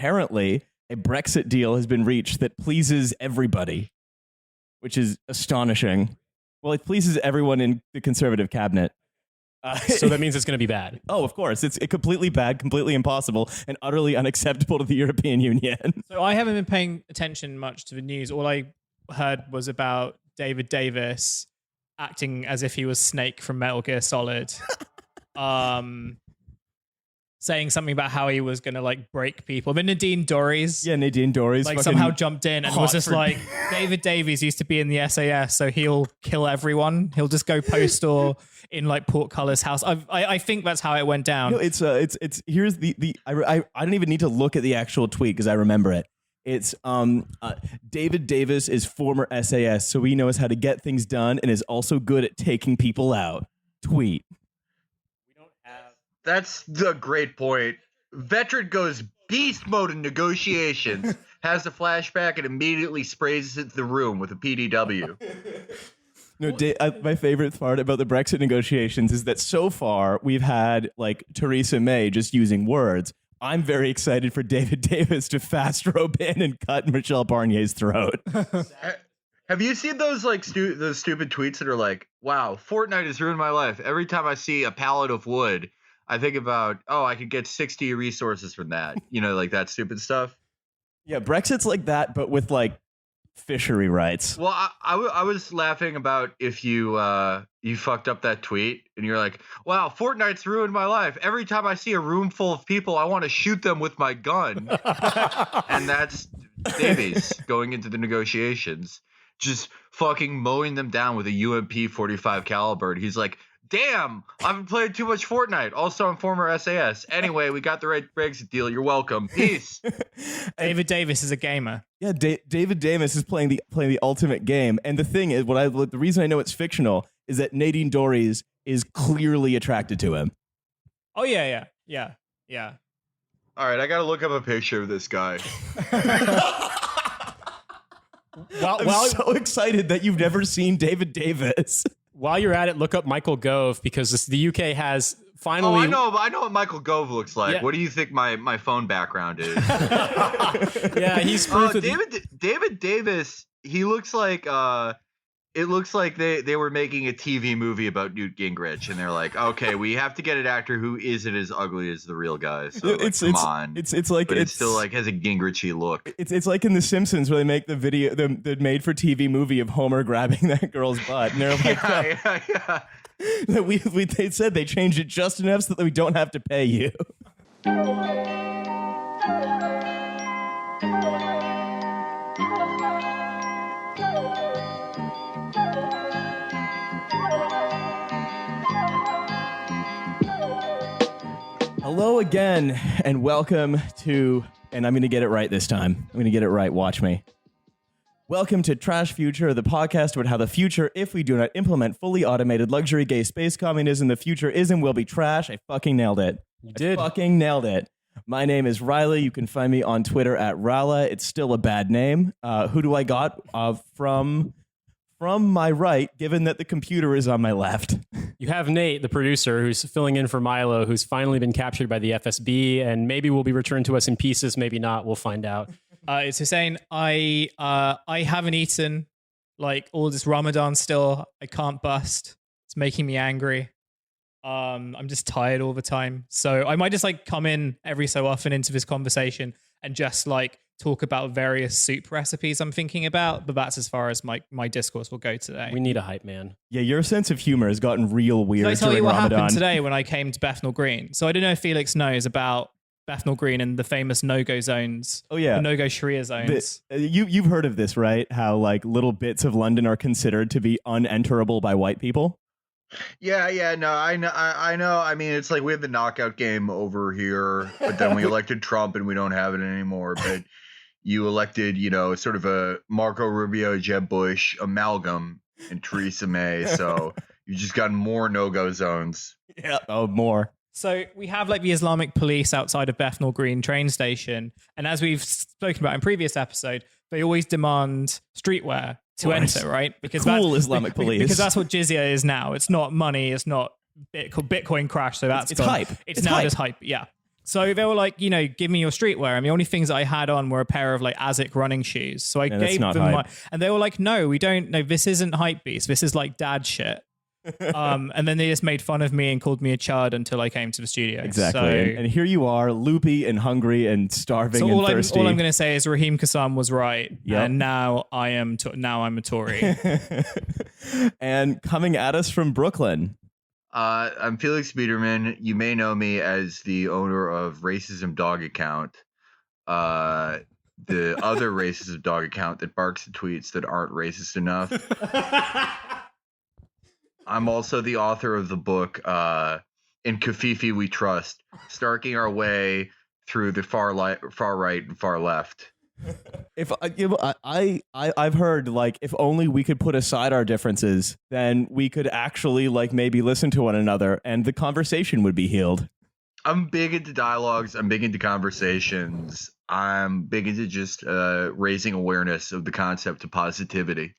apparently a Brexit deal has been reached that pleases everybody, which is astonishing. Well, it pleases everyone in the Conservative cabinet. So that means it's going to be bad. Oh, of course. It's completely bad, completely impossible, and utterly unacceptable to the European Union. So I haven't been paying attention much to the news. All I heard was about David Davis acting as if he was Snake from Metal Gear Solid. Saying something about how he was going to like break people. But Nadine Dorries. Yeah, Nadine Dorries. Like somehow jumped in and was just like, David Davies used to be in the SAS, so he'll kill everyone. He'll just go postal in like portcullis house. I think that's how it went down. No, it's here's I don't even need to look at the actual tweet because I remember it. It's David Davis is former SAS, so he knows how to get things done and is also good at taking people out. Tweet. That's the great point. Veteran goes beast mode in negotiations, has a flashback, and immediately sprays into the room with a PDW. No, my favorite part about the Brexit negotiations is that so far we've had like Theresa May just using words. I'm very excited for David Davis to fast rope in and cut Michelle Barnier's throat. Have you seen those like those stupid tweets that are like, "Wow, Fortnite has ruined my life. Every time I see a pallet of wood, I think about, I could get 60 resources from that." You know, like that stupid stuff. Yeah, Brexit's like that, but with like fishery rights. Well, I was laughing about if you fucked up that tweet and you're like, "Wow, Fortnite's ruined my life. Every time I see a room full of people, I want to shoot them with my gun." And that's Davies going into the negotiations, just fucking mowing them down with a UMP 45 caliber. And he's like, "Damn, I've been playing too much Fortnite. Also, I'm former SAS. Anyway, we got the right Brexit deal. You're welcome. Peace." David Davis is a gamer. Yeah, David Davis is playing the ultimate game. And the thing is, the reason I know it's fictional is that Nadine Dorries is clearly attracted to him. Oh yeah. All right, I got to look up a picture of this guy. I'm so excited that you've never seen David Davis. While you're at it, look up Michael Gove because the UK has finally. Oh, I know what Michael Gove looks like. Yeah. What do you think my phone background is? Yeah, he's proof of David Davis. He looks like it looks like they were making a TV movie about Newt Gingrich, and they're like, "Okay, we have to get an actor who isn't as ugly as the real guy." So come on, it's like but it's still like has a Gingrichy look. It's like in The Simpsons where they make the video, the made-for-TV movie of Homer grabbing that girl's butt, and they're like, yeah. They said they changed it just enough so that we don't have to pay you. Hello again, and welcome to, and I'm going to get it right this time. I'm going to get it right. Watch me. Welcome to Trashfuture, the podcast about how the future, if we do not implement fully automated luxury gay space communism, the future is and will be trash. I fucking nailed it. You did. I fucking nailed it. My name is Riley. You can find me on Twitter at Rala. It's still a bad name. Who do I got from my right, given that the computer is on my left? You have Nate, the producer, who's filling in for Milo, who's finally been captured by the FSB and maybe will be returned to us in pieces, maybe not. We'll find out. It's Hussein. I haven't eaten like all this Ramadan still. I can't bust. It's making me angry. I'm just tired all the time. So I might just like come in every so often into this conversation and just like talk about various soup recipes I'm thinking about, but that's as far as my discourse will go today. We need a hype man. Yeah, your sense of humor has gotten real weird. Did I tell during you what Ramadan. happened today when I came to Bethnal Green? So I don't know if Felix knows about Bethnal Green and the famous no-go zones. Oh yeah, the no-go Sharia zones. You've heard of this, right? How like little bits of London are considered to be unenterable by white people. Yeah, no, I know. I mean, it's like we have the knockout game over here, but then we elected Trump and we don't have it anymore. But you elected, sort of a Marco Rubio, Jeb Bush amalgam and Theresa May. So you've just gotten more no-go zones. Yeah. Oh, more. So we have like the Islamic police outside of Bethnal Green train station. And as we've spoken about in previous episode, they always demand streetwear to enter, right? Because cool Islamic police. Because that's what jizya is now. It's not money. It's not Bitcoin crash. So it's hype. It's now hype. just hype. Yeah. So they were like, give me your streetwear. And the only things I had on were a pair of like ASIC running shoes. So I gave them hype. and they were like, no, we don't. No, this isn't hype beast. This is like dad shit. And then they just made fun of me and called me a chud until I came to the studio. Exactly. So, and here you are, loopy and hungry and starving and thirsty. All I'm going to say is Raheem Kassam was right. Yep. And now I'm a Tory. And coming at us from Brooklyn. I'm Felix Biederman. You may know me as the owner of Racism Dog Account, the other Racism Dog Account that barks at tweets that aren't racist enough. I'm also the author of the book In Kafifi We Trust, starking our way through the far right and far left. I've heard, like, if only we could put aside our differences, then we could actually, like, maybe listen to one another and the conversation would be healed. I'm big into dialogues. I'm big into conversations. I'm big into just raising awareness of the concept of positivity.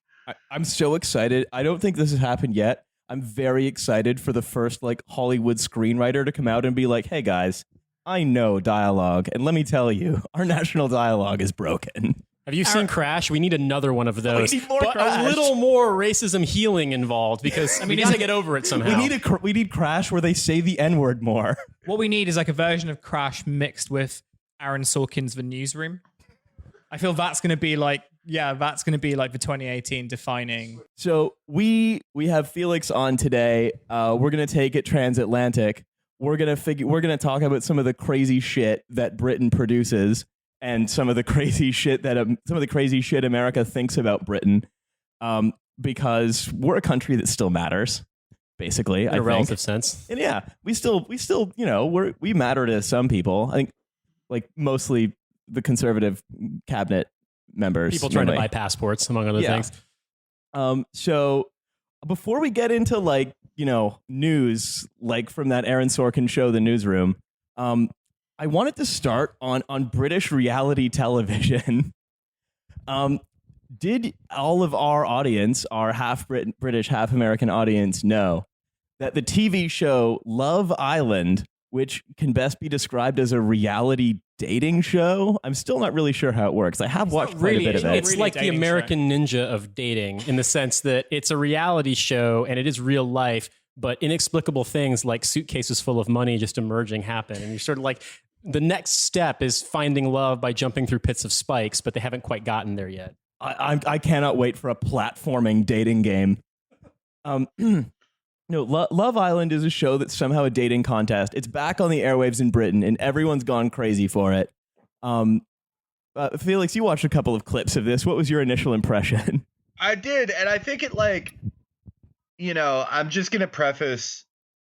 I'm so excited. I don't think this has happened yet. I'm very excited for the first, like, Hollywood screenwriter to come out and be like, hey, guys, I know dialogue, and let me tell you, our national dialogue is broken. Have you seen Crash? We need another one of those. We need more but Crash. a little more racism healing involved because we need to get over it somehow. We need Crash where they say the N-word more. What we need is like a version of Crash mixed with Aaron Sorkin's The Newsroom. I feel that's going to be like, that's going to be like the 2018 defining. So we have Felix on today. We're going to take it transatlantic. We're going to talk about some of the crazy shit that Britain produces and some of the crazy shit America thinks about Britain. Because we're a country that still matters, basically. In a relative sense. And yeah, we still, we matter to some people. I think, like, mostly the conservative cabinet members. People trying to buy passports, among other things. So before we get into, like, news, like from that Aaron Sorkin show, The Newsroom, I wanted to start on British reality television. Did all of our audience, our half British, half American audience, know that the TV show Love Island, which can best be described as a reality dating show? I'm still not really sure how it works. I have watched quite a bit of it. It's like the American Ninja of dating in the sense that it's a reality show and it is real life, but inexplicable things like suitcases full of money just emerging happen. And you're sort of like, the next step is finding love by jumping through pits of spikes, but they haven't quite gotten there yet. I cannot wait for a platforming dating game. No, Love Island is a show that's somehow a dating contest. It's back on the airwaves in Britain, and everyone's gone crazy for it. Felix, you watched a couple of clips of this. What was your initial impression? I did, and I think it, like, I'm just going to preface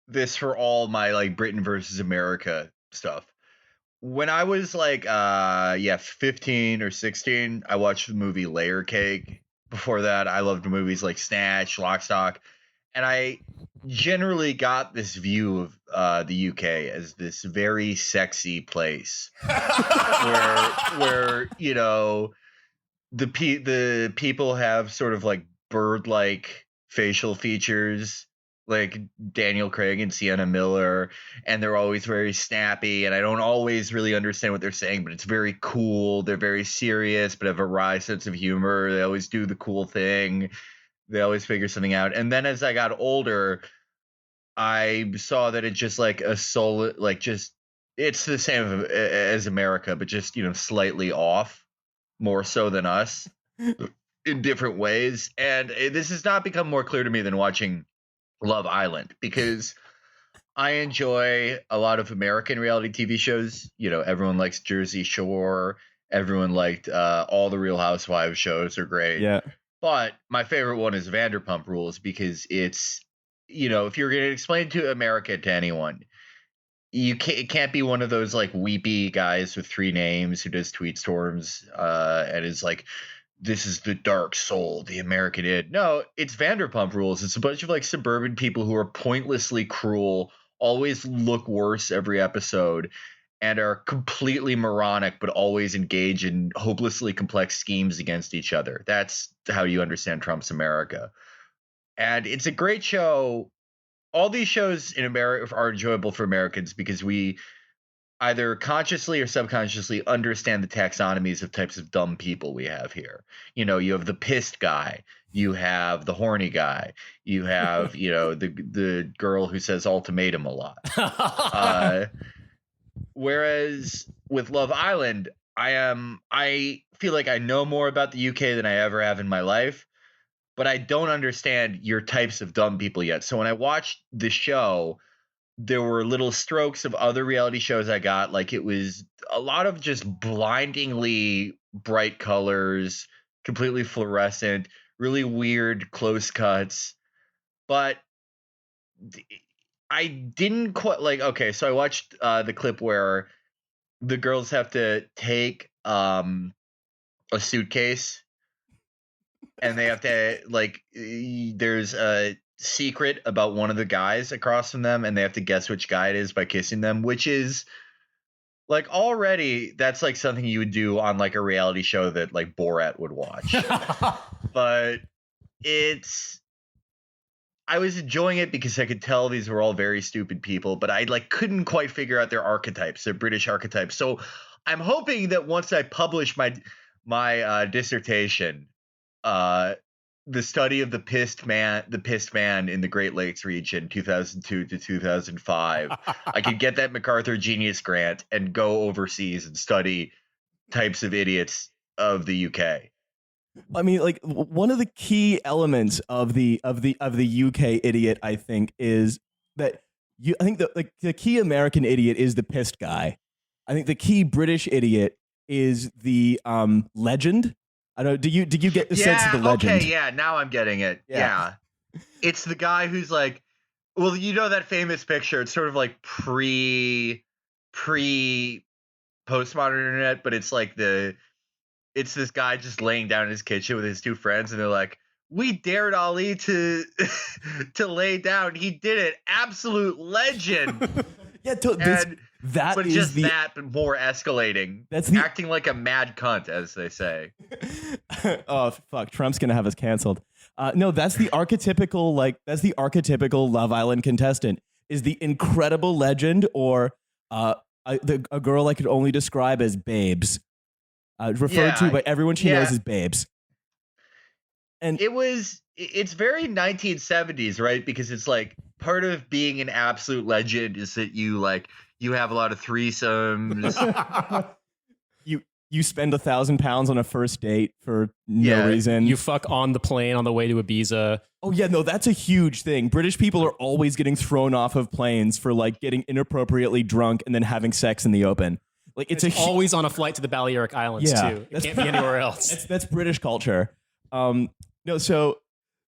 this for all my, like, Britain versus America stuff. When I was, like, 15 or 16, I watched the movie Layer Cake. Before that, I loved movies like Snatch, Lock, Stock. And I generally got this view of the UK as this very sexy place where the people have sort of like bird-like facial features, like Daniel Craig and Sienna Miller, and they're always very snappy, and I don't always really understand what they're saying, but it's very cool. They're very serious, but have a wry sense of humor. They always do the cool thing. They always figure something out. And then as I got older, I saw that it's just like a soul, like just it's the same as America, but just, slightly off, more so than us in different ways. And this has not become more clear to me than watching Love Island, because I enjoy a lot of American reality TV shows. Everyone likes Jersey Shore. Everyone liked all the Real Housewives shows are great. Yeah. But my favorite one is Vanderpump Rules, because it's, if you're going to explain to America to anyone, it can't be one of those like weepy guys with 3 names who does tweet storms and is like, this is the dark soul, the American id. No, it's Vanderpump Rules. It's a bunch of like suburban people who are pointlessly cruel, always look worse every episode, and are completely moronic, but always engage in hopelessly complex schemes against each other. That's how you understand Trump's America. And it's a great show. All these shows in America are enjoyable for Americans because we either consciously or subconsciously understand the taxonomies of types of dumb people we have here. You have the pissed guy, you have the horny guy, you have, the girl who says ultimatum a lot. Whereas with Love Island, I feel like I know more about the UK than I ever have in my life, but I don't understand your types of dumb people yet. So when I watched the show, there were little strokes of other reality shows I got. Like, it was a lot of just blindingly bright colors, completely fluorescent, really weird close cuts. But I didn't quite okay, so I watched the clip where the girls have to take a suitcase and they have to there's a secret about one of the guys across from them and they have to guess which guy it is by kissing them, which is already that's something you would do on a reality show that Borat would watch. But I was enjoying it because I could tell these were all very stupid people, but I couldn't quite figure out their archetypes, their British archetypes. So I'm hoping that once I publish my dissertation, the study of the pissed man in the Great Lakes region, 2002 to 2005, I could get that MacArthur Genius Grant and go overseas and study types of idiots of the UK. I mean, one of the key elements of the UK idiot, I think, is that I think the key American idiot is the pissed guy. I think the key British idiot is the legend. I don't. Do you get the sense of the legend? Okay, yeah. Now I'm getting it. Yeah. It's the guy who's that famous picture. It's sort of pre postmodern internet, but it's it's this guy just laying down in his kitchen with his two friends, and they're like, "We dared Ali to lay down. He did it. Absolute legend." Yeah, but more escalating. That's acting like a mad cunt, as they say. Oh fuck! Trump's gonna have us canceled. No, that's the archetypical Love Island contestant. Is the incredible legend or a girl I could only describe as Babes. Referred to by everyone she knows as Babes. And it's very 1970s, right? Because it's part of being an absolute legend is that you have a lot of threesomes. you spend £1,000 on a first date for no reason. You fuck on the plane on the way to Ibiza. Oh yeah, no, that's a huge thing. British people are always getting thrown off of planes for getting inappropriately drunk and then having sex in the open. It's always on a flight to the Balearic Islands too. It can't be anywhere else. That's British culture. No, so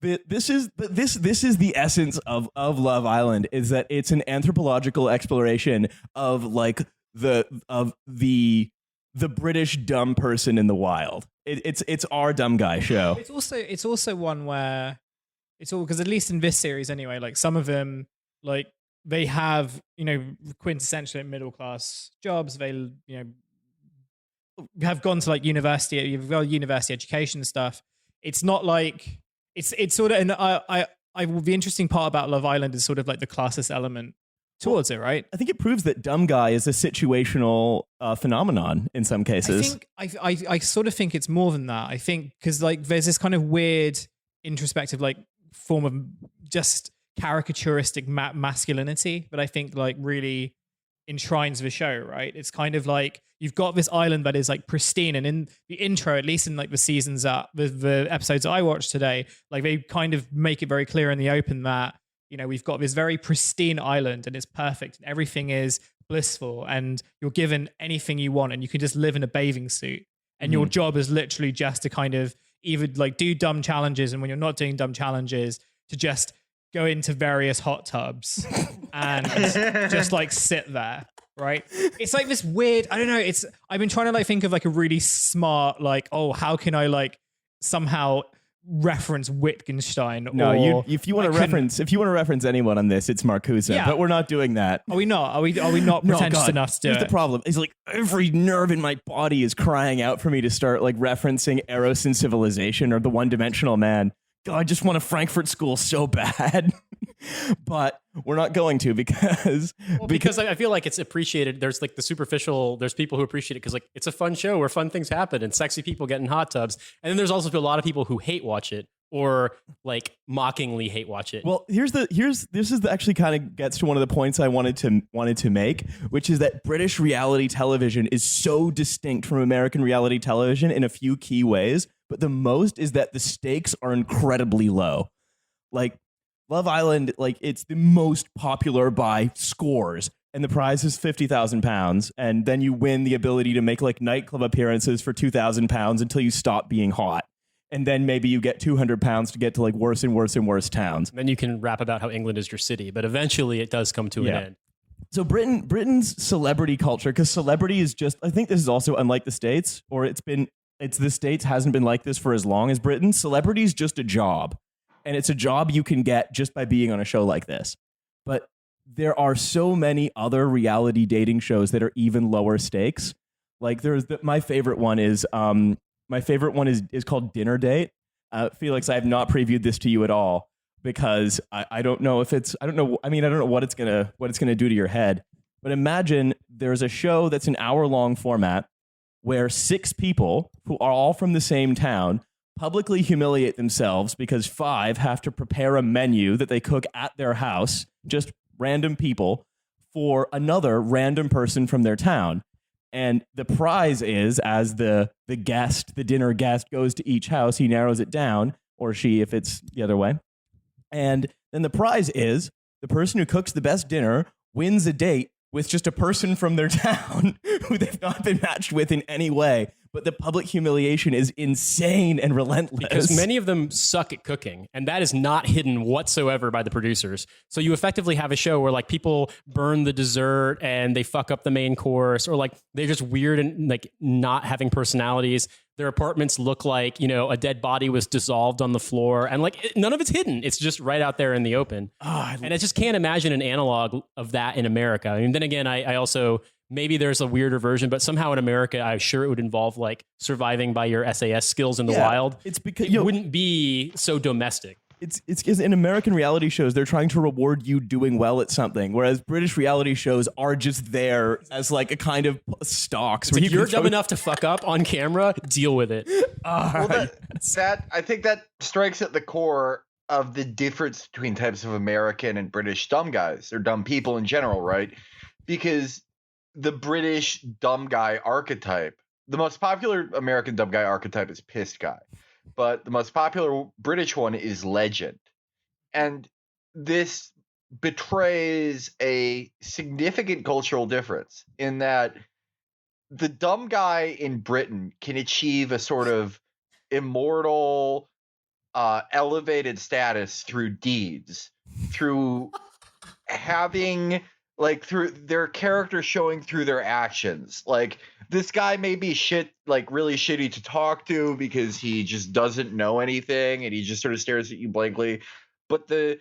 this is the essence of Love Island, is that it's an anthropological exploration of the British dumb person in the wild. It's our dumb guy show. It's also one where it's all, because at least in this series anyway, some of them they have, quintessentially middle class jobs. They, have gone to university, you've got university education and stuff. It's not it's sort of, and the interesting part about Love Island is sort of the classist element towards it, right? I think it proves that dumb guy is a situational phenomenon in some cases. I sort of think it's more than that. I think because there's this kind of weird introspective form of just caricaturistic masculinity that I think really enshrines the show, right? It's kind of you've got this island that is pristine, and in the intro, at least in the seasons up, the episodes I watched today, they kind of make it very clear in the open that we've got this very pristine island and it's perfect and everything is blissful and you're given anything you want and you can just live in a bathing suit and your job is literally just to kind of either do dumb challenges, and when you're not doing dumb challenges, to just go into various hot tubs and just sit there, right? It's this weird, I don't know, I've been trying to think of a really smart, how can I somehow reference Wittgenstein? No, if you want to reference anyone on this, it's Marcuse, but we're not doing that. Are we not? Are we not pretentious enough to do it? Here's the problem. It's every nerve in my body is crying out for me to start referencing Eros in Civilization or The One-Dimensional Man. God, I just want a Frankfurt School so bad. but we're not going to because I feel like it's appreciated. There's like the superficial. There's people who appreciate it because like it's a fun show where fun things happen and sexy people get in hot tubs. And then there's also a lot of people who hate watch it or like mockingly hate watch it. Well, actually kind of gets to one of the points I wanted to make, which is that British reality television is so distinct from American reality television in a few key ways. But the most is that the stakes are incredibly low. Like Love Island, like it's the most popular by scores, and the prize is £50,000, and then you win the ability to make like nightclub appearances for £2,000 until you stop being hot, and then maybe you get £200 to get to like worse and worse and worse towns. Then you can rap about how England is your city, but eventually it does come to an end. So Britain's celebrity culture, because celebrity is just, I think this is also unlike the States, or the States hasn't been like this for as long as Britain. Celebrity is just a job. And it's a job you can get just by being on a show like this. But there are so many other reality dating shows that are even lower stakes. Like my favorite one is called Dinner Date. Felix, I have not previewed this to you at all because I don't know if it's, I don't know what it's gonna do to your head. But imagine there's a show that's an hour-long format where 6 people who are all from the same town publicly humiliate themselves because 5 have to prepare a menu that they cook at their house, just random people, for another random person from their town. And the prize is, as the dinner guest goes to each house, he narrows it down, or she if it's the other way. And then the prize is the person who cooks the best dinner wins a date with just a person from their town who they've not been matched with in any way. But the public humiliation is insane and relentless. Because many of them suck at cooking, and that is not hidden whatsoever by the producers. So you effectively have a show where like people burn the dessert and they fuck up the main course, or like they're just weird and like not having personalities. Their apartments look like, a dead body was dissolved on the floor, and like none of it's hidden. It's just right out there in the open. And I just can't imagine an analog of that in America. I mean, then again, I also... Maybe there's a weirder version, but somehow in America, I'm sure it would involve like surviving by your SAS skills in the wild. It's because it wouldn't be so domestic. It's because in American reality shows, they're trying to reward you doing well at something, whereas British reality shows are just there as like a kind of stocks. If you're dumb enough to fuck up on camera, deal with it. I think that strikes at the core of the difference between types of American and British dumb guys, or dumb people in general, right? Because the British dumb guy archetype, the most popular American dumb guy archetype is pissed guy, but the most popular British one is legend. And this betrays a significant cultural difference in that the dumb guy in Britain can achieve a sort of immortal, elevated status through deeds, through having... like through their character showing through their actions. Like this guy may be really shitty to talk to because he just doesn't know anything and he just sort of stares at you blankly. But the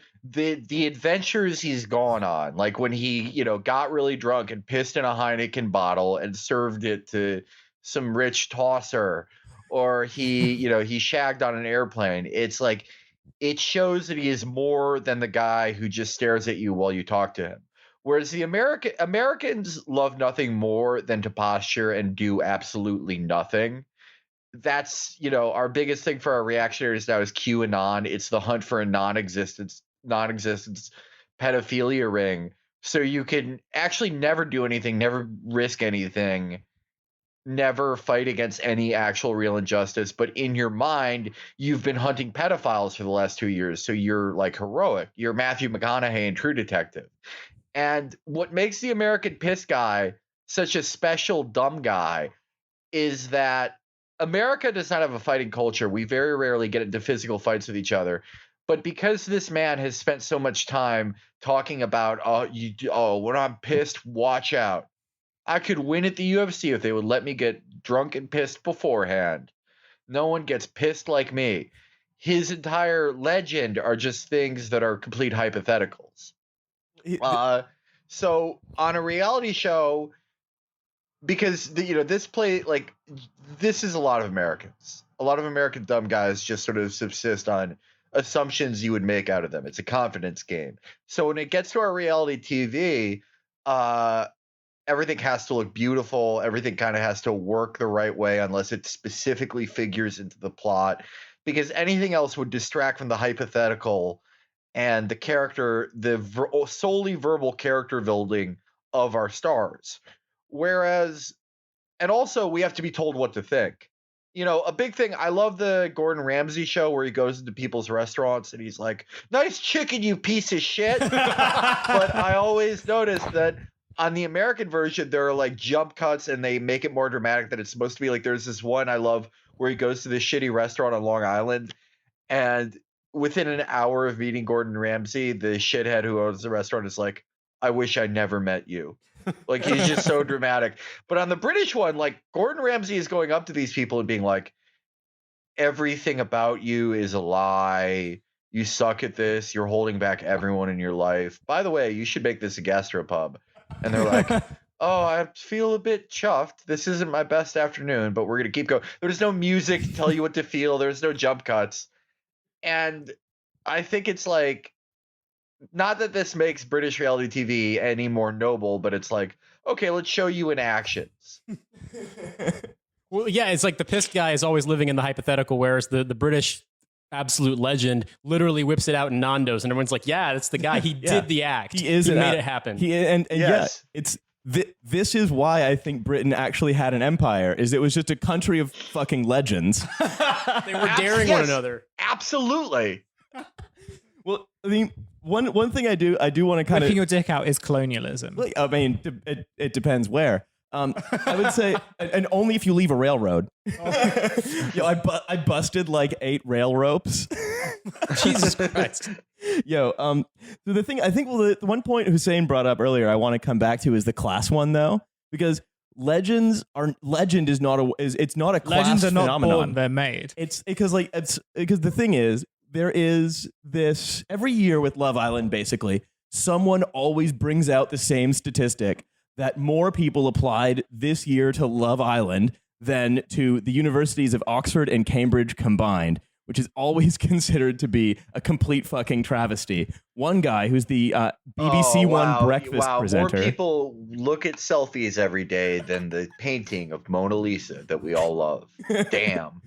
adventures he's gone on, like when he, got really drunk and pissed in a Heineken bottle and served it to some rich tosser, or he shagged on an airplane. It's like, it shows that he is more than the guy who just stares at you while you talk to him. Whereas the Americans love nothing more than to posture and do absolutely nothing. That's, our biggest thing for our reactionaries now is QAnon. It's the hunt for a non-existence pedophilia ring. So you can actually never do anything, never risk anything, never fight against any actual real injustice. But in your mind, you've been hunting pedophiles for the last 2 years. So you're like heroic. You're Matthew McConaughey in True Detective. And what makes the American piss guy such a special dumb guy is that America does not have a fighting culture. We very rarely get into physical fights with each other. But because this man has spent so much time talking about, when I'm pissed, watch out. I could win at the UFC if they would let me get drunk and pissed beforehand. No one gets pissed like me. His entire legend are just things that are complete hypotheticals. So on a reality show, because this is a lot of Americans. A lot of American dumb guys just sort of subsist on assumptions you would make out of them. It's a confidence game. So when it gets to our reality TV, everything has to look beautiful. Everything kind of has to work the right way unless it specifically figures into the plot, because anything else would distract from the hypothetical and the character, solely verbal character building of our stars. Whereas, and also we have to be told what to think. You know, a big thing, I love the Gordon Ramsay show where he goes into people's restaurants and he's like, "Nice chicken, you piece of shit." But I always notice that on the American version, there are like jump cuts and they make it more dramatic than it's supposed to be. Like there's this one I love where he goes to this shitty restaurant on Long Island, and within an hour of meeting Gordon Ramsay, the shithead who owns the restaurant is like, "I wish I never met you." Like he's just so dramatic. But on the British one, like Gordon Ramsay is going up to these people and being like, "Everything about you is a lie. You suck at this. You're holding back everyone in your life. By the way, you should make this a gastropub." And they're like, "Oh, I feel a bit chuffed. This isn't my best afternoon, but we're going to keep going." There's no music to tell you what to feel. There's no jump cuts. And I think it's like, not that this makes British reality TV any more noble, but it's like, okay, let's show you in actions. Well, yeah, it's like the pissed guy is always living in the hypothetical, whereas the British absolute legend literally whips it out in Nando's, and everyone's like, "Yeah, that's the guy. He did the act. He is. He made it happen." And Yes. yeah, it's this is why I think Britain actually had an empire. Is it was just a country of fucking legends. They were daring one another. Absolutely. Well, I mean, one thing I do want to kind Whipping of your dick out is colonialism. I mean, it depends where. I would say, and only if you leave a railroad. Yo, I busted like 8 rail ropes. Jesus Christ. Yo, so the thing I think, well, the one point Hussein brought up earlier, I want to come back to is the class one though, because legend is not a class Legends are not phenomenon. born; they're made. It's because the thing is, there is this every year with Love Island, basically, someone always brings out the same statistic that more people applied this year to Love Island than to the universities of Oxford and Cambridge combined, which is always considered to be a complete fucking travesty. One guy who's the BBC One breakfast presenter. More people look at selfies every day than the painting of Mona Lisa that we all love. Damn.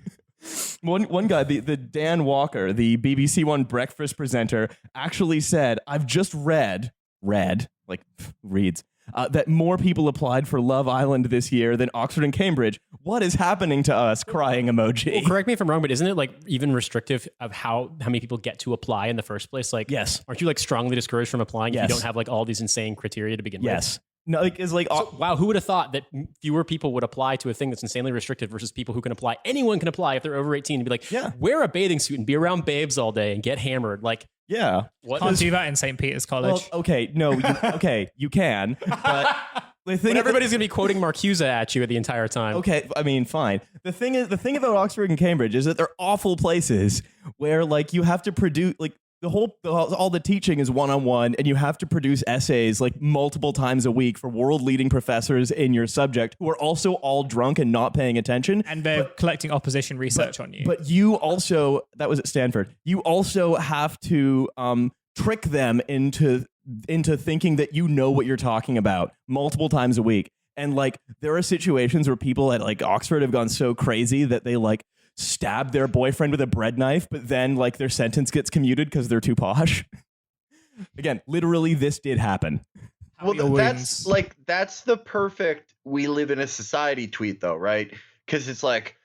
One guy, the Dan Walker, the BBC One breakfast presenter, actually said, "I've just read, like reads, that more people applied for Love Island this year than Oxford and Cambridge. What is happening to us?" Crying emoji. Well, correct me if I'm wrong, but isn't it like even restrictive of how many people get to apply in the first place? Like, Yes. aren't you like strongly discouraged from applying if Yes. you don't have like all these insane criteria to begin with? Yes. No, like it's like So, wow, who would have thought that fewer people would apply to a thing that's insanely restricted versus people who can apply? Anyone can apply if they're over 18 and be like, Yeah. wear a bathing suit and be around babes all day and get hammered. Like, yeah. what? Can't do that in St. Peter's College. Well, okay, no, you can, but the thing But everybody's going to be quoting Marcuse at you the entire time. Okay, I mean, fine. The thing about Oxford and Cambridge is that they're awful places where like you have to produce like all the teaching is one-on-one, and you have to produce essays like multiple times a week for world-leading professors in your subject who are also all drunk and not paying attention. And they're collecting opposition research on you. But you also, that was at Stanford, you also have to trick them into thinking that you know what you're talking about multiple times a week. And like there are situations where people at like Oxford have gone so crazy that they like stab their boyfriend with a bread knife, but then like their sentence gets commuted because they're too posh. Again, literally this did happen. Well, that's the perfect "we live in a society" tweet though, right? Because it's like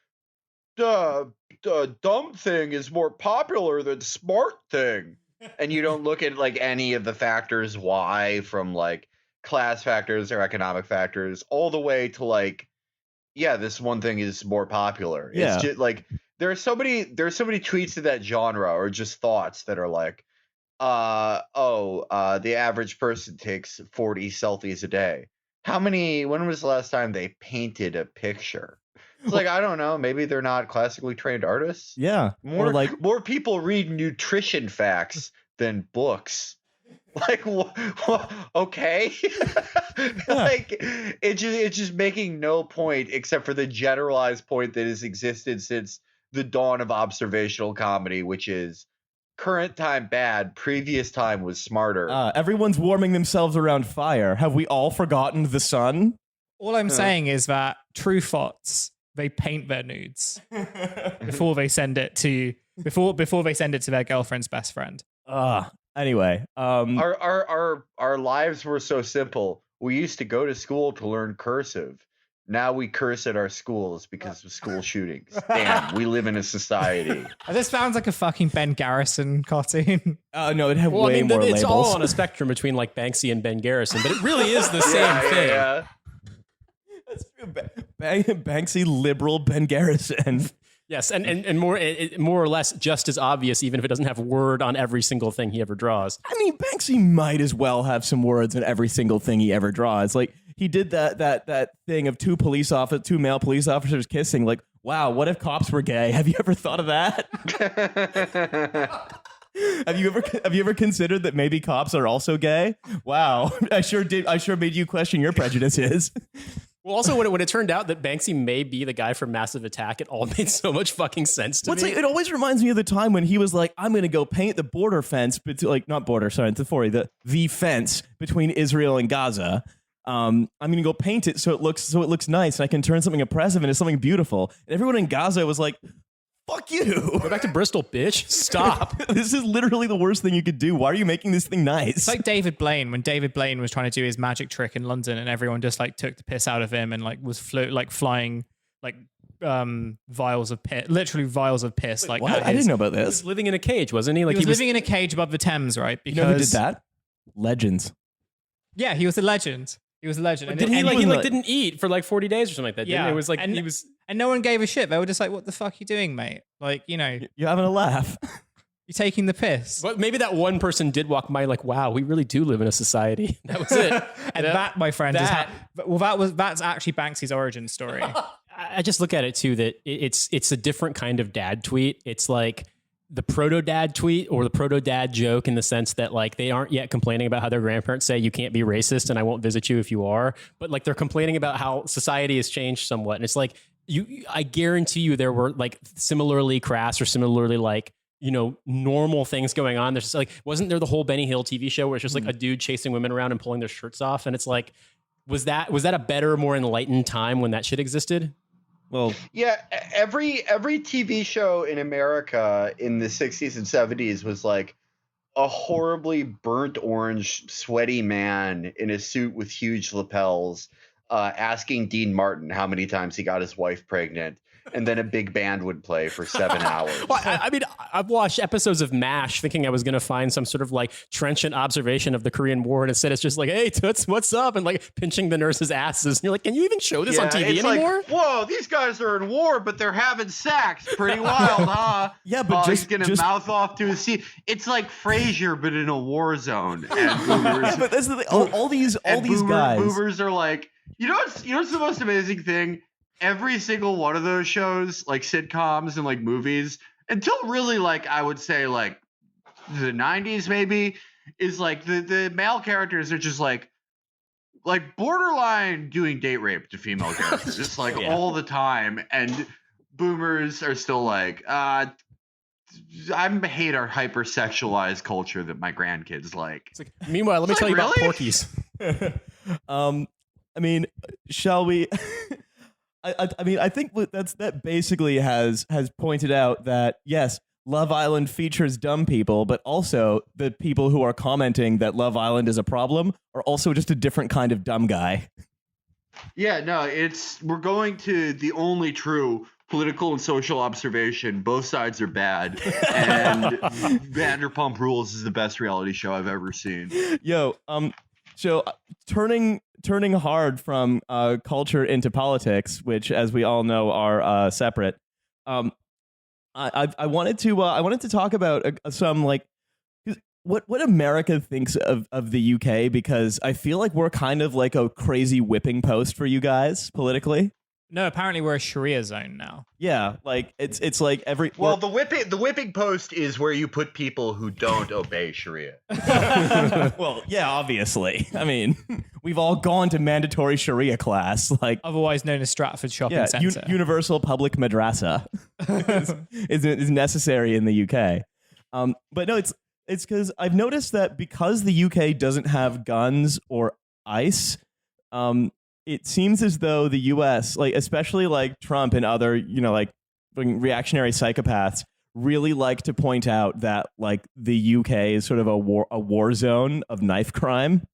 the dumb thing is more popular than smart thing. And you don't look at like any of the factors why, from like class factors or economic factors all the way to like, yeah, this one thing is more popular. Yeah. It's just like there's so many tweets in that genre or just thoughts that are like, the average person takes 40 selfies a day. When was the last time they painted a picture? It's like, I don't know, maybe they're not classically trained artists. Yeah. More people read nutrition facts than books. Like, okay. Like it's just making no point except for the generalized point that has existed since the dawn of observational comedy, which is current time bad, previous time was smarter. Everyone's warming themselves around fire. Have we all forgotten the sun? All I'm saying is that true thoughts, they paint their nudes before they send it to their girlfriend's best friend. Anyway, Our lives were so simple. We used to go to school to learn cursive. Now we curse at our schools because of school shootings. Damn, we live in a society. This sounds like a fucking Ben Garrison cartoon. No, it had way more it's labels. all on a spectrum between like Banksy and Ben Garrison, but it really is the same thing. Yeah. That's true. Banksy, liberal Ben Garrison. Yes, and more or less just as obvious, even if it doesn't have word on every single thing he ever draws. I mean, Banksy might as well have some words in every single thing he ever draws. Like, he did that thing of two male police officers kissing. Like, wow, what if cops were gay? Have you ever thought of that? Have you ever considered that maybe cops are also gay? Wow, I sure did. I sure made you question your prejudices. Well, also, when it turned out that Banksy may be the guy from Massive Attack, it all made so much fucking sense to me. It always reminds me of the time when he was like, I'm going to go paint the border fence, the fence between Israel and Gaza. I'm going to go paint it so it looks nice and I can turn something oppressive into something beautiful. And everyone in Gaza was like, fuck you. Go back to Bristol, bitch. Stop. This is literally the worst thing you could do. Why are you making this thing nice? It's like David Blaine, when David Blaine was trying to do his magic trick in London and everyone just like took the piss out of him and like was flying like vials of piss, literally vials of piss. Wait, like what? I didn't know about He this. was living in a cage, wasn't he? Like he was living in a cage above the Thames, right? Because you know who did that? Legends. Yeah, he was a legend. He was a legend. And he didn't eat for like 40 days or something like that. Yeah, it was like and no one gave a shit. They were just like, "What the fuck are you doing, mate? Like, you know, you're having a laugh. You're taking the piss." But maybe that one person did walk by like, "Wow, we really do live in a society." That was it. And that, my friend, that's actually Banksy's origin story. I just look at it too that it's a different kind of dad tweet. It's like the proto-dad tweet or the proto-dad joke in the sense that like they aren't yet complaining about how their grandparents say you can't be racist and I won't visit you if you are, but like they're complaining about how society has changed somewhat. And it's like, I guarantee you there were like similarly crass or similarly like, you know, normal things going on. There's just like, wasn't there the whole Benny Hill TV show where it's just like a dude chasing women around and pulling their shirts off? And it's like, was that a better, more enlightened time when that shit existed? Well, yeah, every TV show in America in the 60s and 70s was like a horribly burnt orange, sweaty man in a suit with huge lapels asking Dean Martin how many times he got his wife pregnant. And then a big band would play for 7 hours. Well, I mean, I've watched episodes of MASH thinking I was going to find some sort of like trenchant observation of the Korean War. And instead it's just like, hey, Toots, what's up? And like pinching the nurses' asses. And you're like, can you even show this on TV anymore? Like, whoa, these guys are in war, but they're having sex. Pretty wild, huh? Yeah, but he's going to mouth off to his seat. It's like Frasier, but in a war zone. And boomers, yeah, but that's the thing. All these guys. Boomers are like, you know what's the most amazing thing? Every single one of those shows, like sitcoms and like movies, until really like I would say like the 90s maybe, is like the male characters are just like borderline doing date rape to female characters. Just like all the time. And boomers are still like, I hate our hypersexualized culture that my grandkids like. It's like meanwhile, let me tell you about Porky's. I mean, shall we? I mean, I think that basically has pointed out that yes, Love Island features dumb people, but also the people who are commenting that Love Island is a problem are also just a different kind of dumb guy. Yeah, no, we're going to the only true political and social observation. Both sides are bad, and Vanderpump Rules is the best reality show I've ever seen. Yo, so turning hard from culture into politics, which, as we all know, are separate. I wanted to talk about some like what America thinks of the UK, because I feel like we're kind of like a crazy whipping post for you guys politically. No, apparently we're a Sharia zone now. Yeah, like it's like every the whipping post is where you put people who don't obey Sharia. Well, yeah, obviously. I mean, we've all gone to mandatory Sharia class, like otherwise known as Stratford Shopping Centre. Universal Public Madrasa is necessary in the UK. But no, it's because I've noticed that because the UK doesn't have guns or ice, it seems as though the US, like especially like Trump and other, like reactionary psychopaths, really like to point out that like the UK is sort of a war zone of knife crime.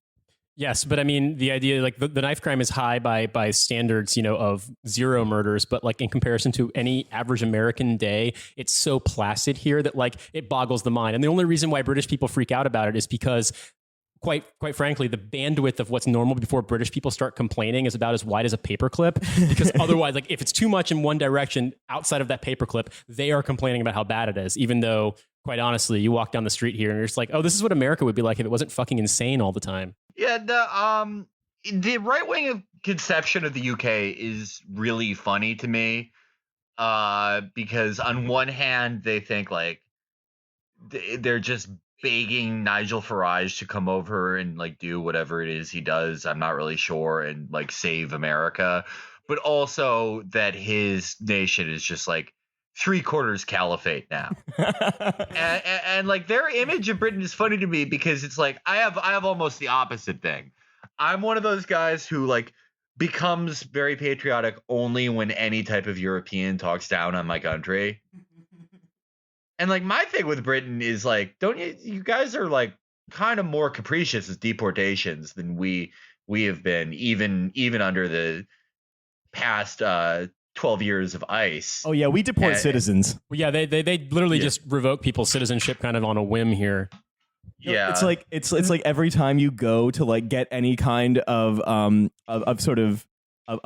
Yes, but I mean, the idea, like the knife crime is high by standards, of zero murders, but like in comparison to any average American day, it's so placid here that like it boggles the mind. And the only reason why British people freak out about it is because quite frankly, the bandwidth of what's normal before British people start complaining is about as wide as a paperclip. Because otherwise, like if it's too much in one direction outside of that paperclip, they are complaining about how bad it is, even though quite honestly, you walk down the street here and you're just like, oh, this is what America would be like if it wasn't fucking insane all the time. Yeah, the right wing conception of the UK is really funny to me, because on one hand they think like they're just begging Nigel Farage to come over and like do whatever it is he does. I'm not really sure, and like save America, but also that his nation is just like 3/4 caliphate now. and like their image of Britain is funny to me because it's like I have almost the opposite thing. I'm one of those guys who like becomes very patriotic only when any type of European talks down on my country. And like my thing with Britain is like, don't you guys are like kind of more capricious as deportations than we have been, even under the past 12 years of ICE. Oh yeah, we deport citizens. Well, yeah, they literally just revoke people's citizenship kind of on a whim here. Yeah, it's like every time you go to like get any kind of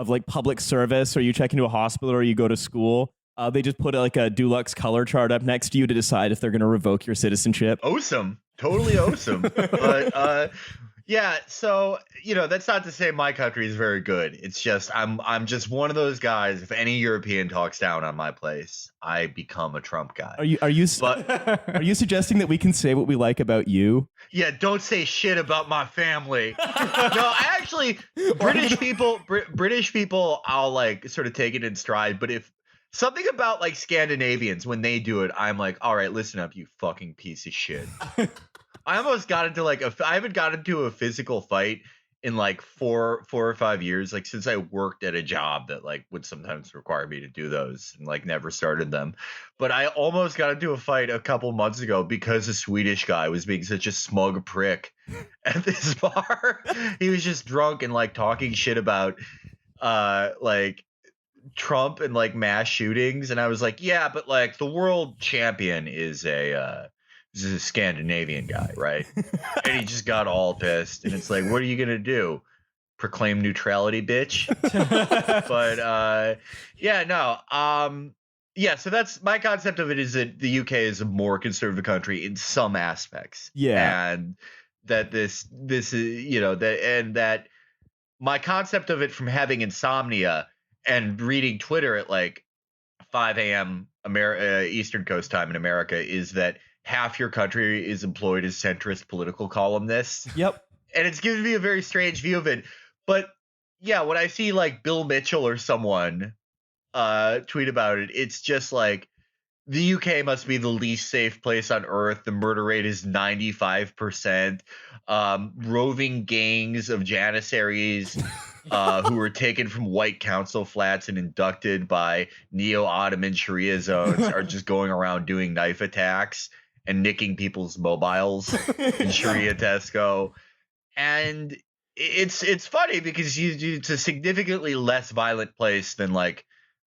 like public service, or you check into a hospital or you go to school, they just put like a Dulux color chart up next to you to decide if they're going to revoke your citizenship. Awesome, totally awesome. But yeah, so that's not to say my country is very good. It's just I'm just one of those guys. If any European talks down on my place, I become a Trump guy. Are you suggesting that we can say what we like about you? Yeah, don't say shit about my family. No, I actually British people, I'll like sort of take it in stride. But if something about like Scandinavians, when they do it, I'm like, all right, listen up, you fucking piece of shit. I almost got into like I haven't got into a physical fight in like four or 5 years, like since I worked at a job that like would sometimes require me to do those, and like never started them. But I almost got into a fight a couple months ago because a Swedish guy was being such a smug prick at this bar. He was just drunk and like talking shit about like Trump and like mass shootings, and I was like, yeah, but like the world champion is a Scandinavian guy, right? And he just got all pissed, and it's like, what are you gonna do? Proclaim neutrality, bitch? But so that's my concept of it, is that the UK is a more conservative country in some aspects. Yeah. And that this is, that my concept of it from having insomnia and reading Twitter at like 5 a.m. Eastern Coast time in America is that half your country is employed as centrist political columnists. Yep. And it's given me a very strange view of it. But yeah, when I see like Bill Mitchell or someone tweet about it, it's just like, the UK must be the least safe place on earth. The murder rate is 95%. Roving gangs of janissaries who were taken from white council flats and inducted by neo-Ottoman Sharia zones are just going around doing knife attacks and nicking people's mobiles in Sharia Tesco. And it's funny because it's a significantly less violent place than like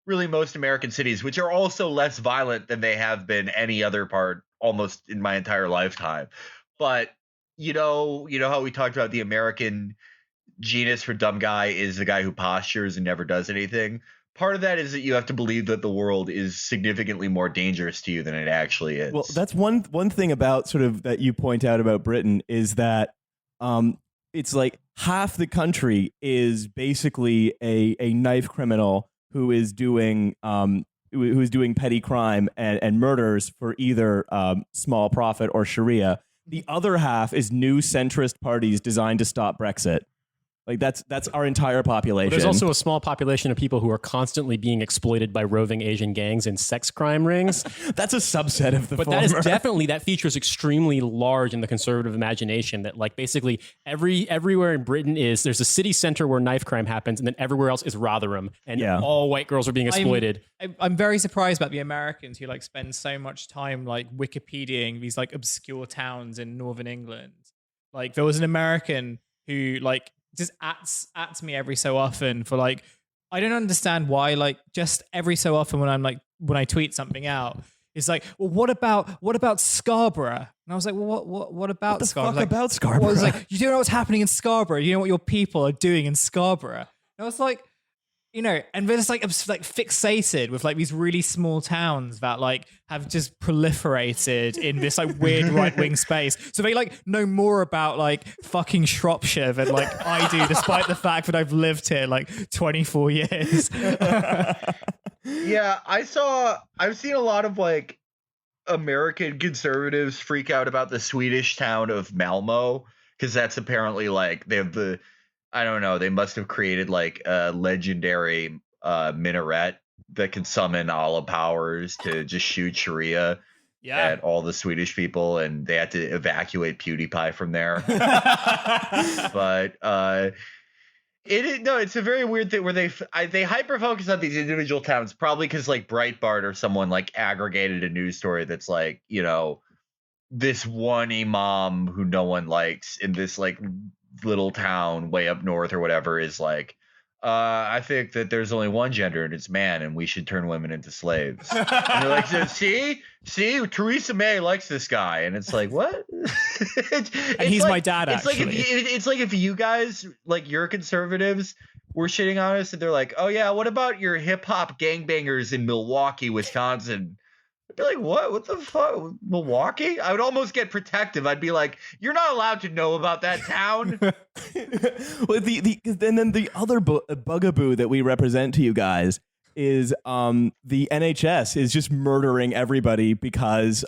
really most American cities, which are also less violent than they have been any other part almost in my entire lifetime. But you know how we talked about the American genus for dumb guy is the guy who postures and never does anything. Part of that is that you have to believe that the world is significantly more dangerous to you than it actually is. Well, that's one thing about sort of that you point out about Britain is that it's like half the country is basically a knife criminal who is doing petty crime and murders for either small profit or Sharia. The other half is new centrist parties designed to stop Brexit. Like that's our entire population. There's also a small population of people who are constantly being exploited by roving Asian gangs and sex crime rings. That's a subset of the But former. that is definitely, that feature is extremely large in the conservative imagination, that like basically everywhere in Britain there's a city center where knife crime happens, and then everywhere else is Rotherham, and all white girls are being exploited. I'm very surprised about the Americans who like spend so much time like Wikipediaing these like obscure towns in Northern England. Like there was an American who like just at me every so often for like, I don't understand why, like just every so often when I tweet something out, it's like, well, what about Scarborough? And I was like, well, what about Scarborough? Fuck about Scarborough? Well, I was like, you don't know what's happening in Scarborough. You know what your people are doing in Scarborough. And I was like, you know, and they're just like fixated with like these really small towns that like have just proliferated in this like weird right-wing space. So they like know more about like fucking Shropshire than like I do, despite the fact that I've lived here like 24 years. Yeah, I've seen a lot of like American conservatives freak out about the Swedish town of Malmo, because that's apparently like they have I don't know, they must have created like a legendary minaret that can summon Allah powers to just shoot Sharia at all the Swedish people, and they had to evacuate PewDiePie from there. But it's a very weird thing where they hyper focus on these individual towns, probably because like Breitbart or someone like aggregated a news story that's like, you know, this one imam who no one likes in this like little town way up north or whatever is like, I think that there's only one gender and it's man, and we should turn women into slaves. And they're like, see, Theresa May likes this guy, and it's like, what? And he's like, my dad. It's actually, it's like if you guys, like your conservatives, were shitting on us, and they're like, oh yeah, what about your hip hop gangbangers in Milwaukee, Wisconsin? I'd be like, what? What the fuck? Milwaukee? I would almost get protective. I'd be like, you're not allowed to know about that town. Well, and then the other bugaboo that we represent to you guys is the NHS is just murdering everybody because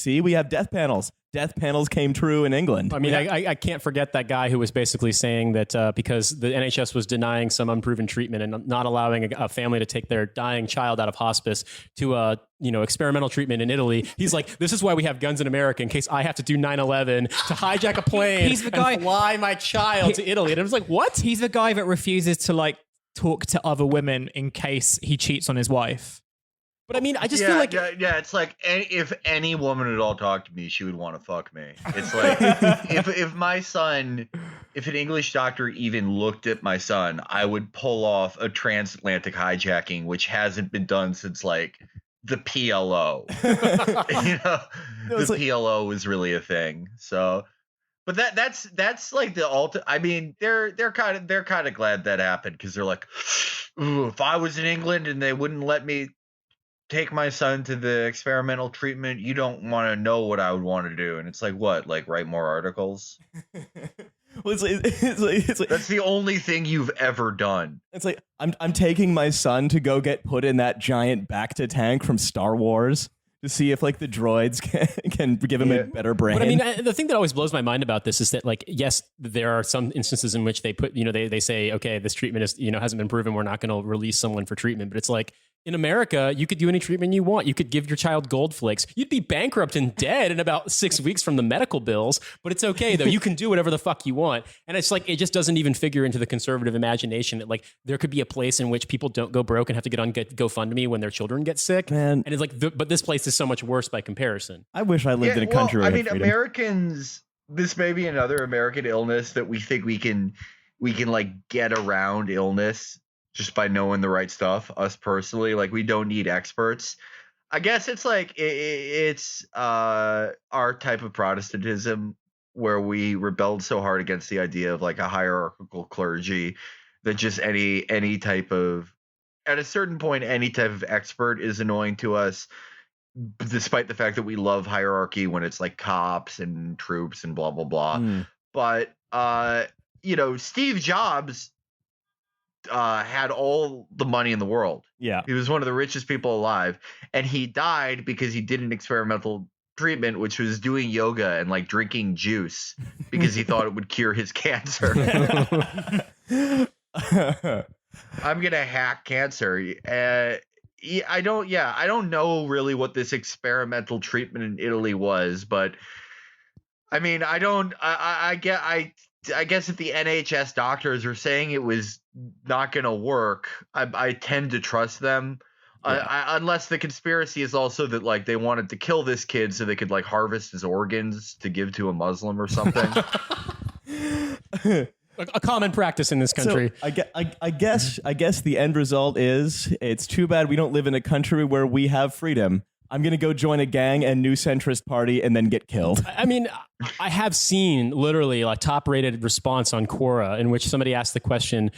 we have death panels. Death panels came true in England. I mean, I can't forget that guy who was basically saying that because the NHS was denying some unproven treatment and not allowing a family to take their dying child out of hospice to experimental treatment in Italy. He's like, this is why we have guns in America, in case I have to do 9/11 to hijack a plane and fly my child to Italy. And I was like, what? He's the guy that refuses to like talk to other women in case he cheats on his wife. But I mean, I just feel like... Yeah, it's like if any woman at all talked to me, she would want to fuck me. It's like, if my son, if an English doctor even looked at my son, I would pull off a transatlantic hijacking, which hasn't been done since like the PLO. PLO was really a thing. So... But that's like the ultimate. I mean, they're kind of glad that happened, because they're like, ooh, if I was in England and they wouldn't let me take my son to the experimental treatment, you don't want to know what I would want to do. And it's like, what? Like write more articles? Well, it's like that's the only thing you've ever done. It's like I'm taking my son to go get put in that giant Bacta tank from Star Wars to see if like the droids can give him a better brain. But I mean, the thing that always blows my mind about this is that, like, yes, there are some instances in which they put, they say, okay, this treatment is, hasn't been proven, we're not going to release someone for treatment. But it's like, in America, you could do any treatment you want. You could give your child gold flakes. You'd be bankrupt and dead in about 6 weeks from the medical bills, but it's okay though. You can do whatever the fuck you want. And it's like, it just doesn't even figure into the conservative imagination that like there could be a place in which people don't go broke and have to get on GoFundMe when their children get sick. Man. And it's like, but this place is so much worse by comparison. I wish I lived in a country where I had freedom. Americans, this may be another American illness that we think we can like get around illness just by knowing the right stuff, us personally. Like, we don't need experts. I guess it's like it's our type of Protestantism where we rebelled so hard against the idea of like a hierarchical clergy that just any type of, at a certain point, any type of expert is annoying to us, despite the fact that we love hierarchy when it's like cops and troops and blah blah blah. But Steve Jobs had all the money in the world. Yeah. He was one of the richest people alive, and he died because he did an experimental treatment, which was doing yoga and like drinking juice because he thought it would cure his cancer. I'm gonna hack cancer. I don't know really what this experimental treatment in Italy was, but I mean, I guess if the NHS doctors are saying it was not gonna work, I tend to trust them. Unless the conspiracy is also that like they wanted to kill this kid so they could like harvest his organs to give to a Muslim or something. A common practice in this country. So I guess the end result is it's too bad we don't live in a country where we have freedom. I'm going to go join a gang and new centrist party and then get killed. I mean, I have seen literally a top-rated response on Quora in which somebody asked the question,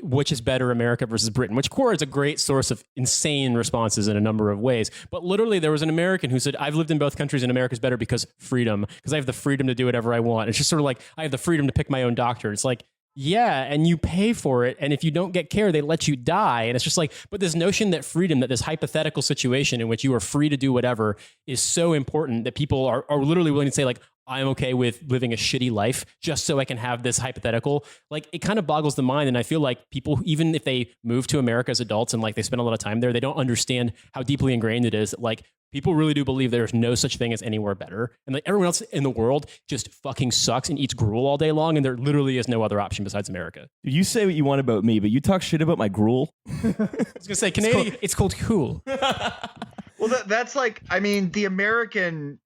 which is better, America versus Britain, which Quora is a great source of insane responses in a number of ways. But literally there was an American who said, I've lived in both countries and America's better because freedom, because I have the freedom to do whatever I want. It's just sort of like I have the freedom to pick my own doctor. It's like, yeah, and you pay for it, and if you don't get care, they let you die. And it's just like, but this notion that freedom, that this hypothetical situation in which you are free to do whatever is so important that people are literally willing to say like, I'm okay with living a shitty life just so I can have this hypothetical. Like, it kind of boggles the mind. And I feel like people, even if they move to America as adults and like they spend a lot of time there, they don't understand how deeply ingrained it is. Like, people really do believe there's no such thing as anywhere better. And like everyone else in the world just fucking sucks and eats gruel all day long. And there literally is no other option besides America. You say what you want about me, but you talk shit about my gruel. I was going to say, Canadian, it's called cool. Well, that's like, I mean, the American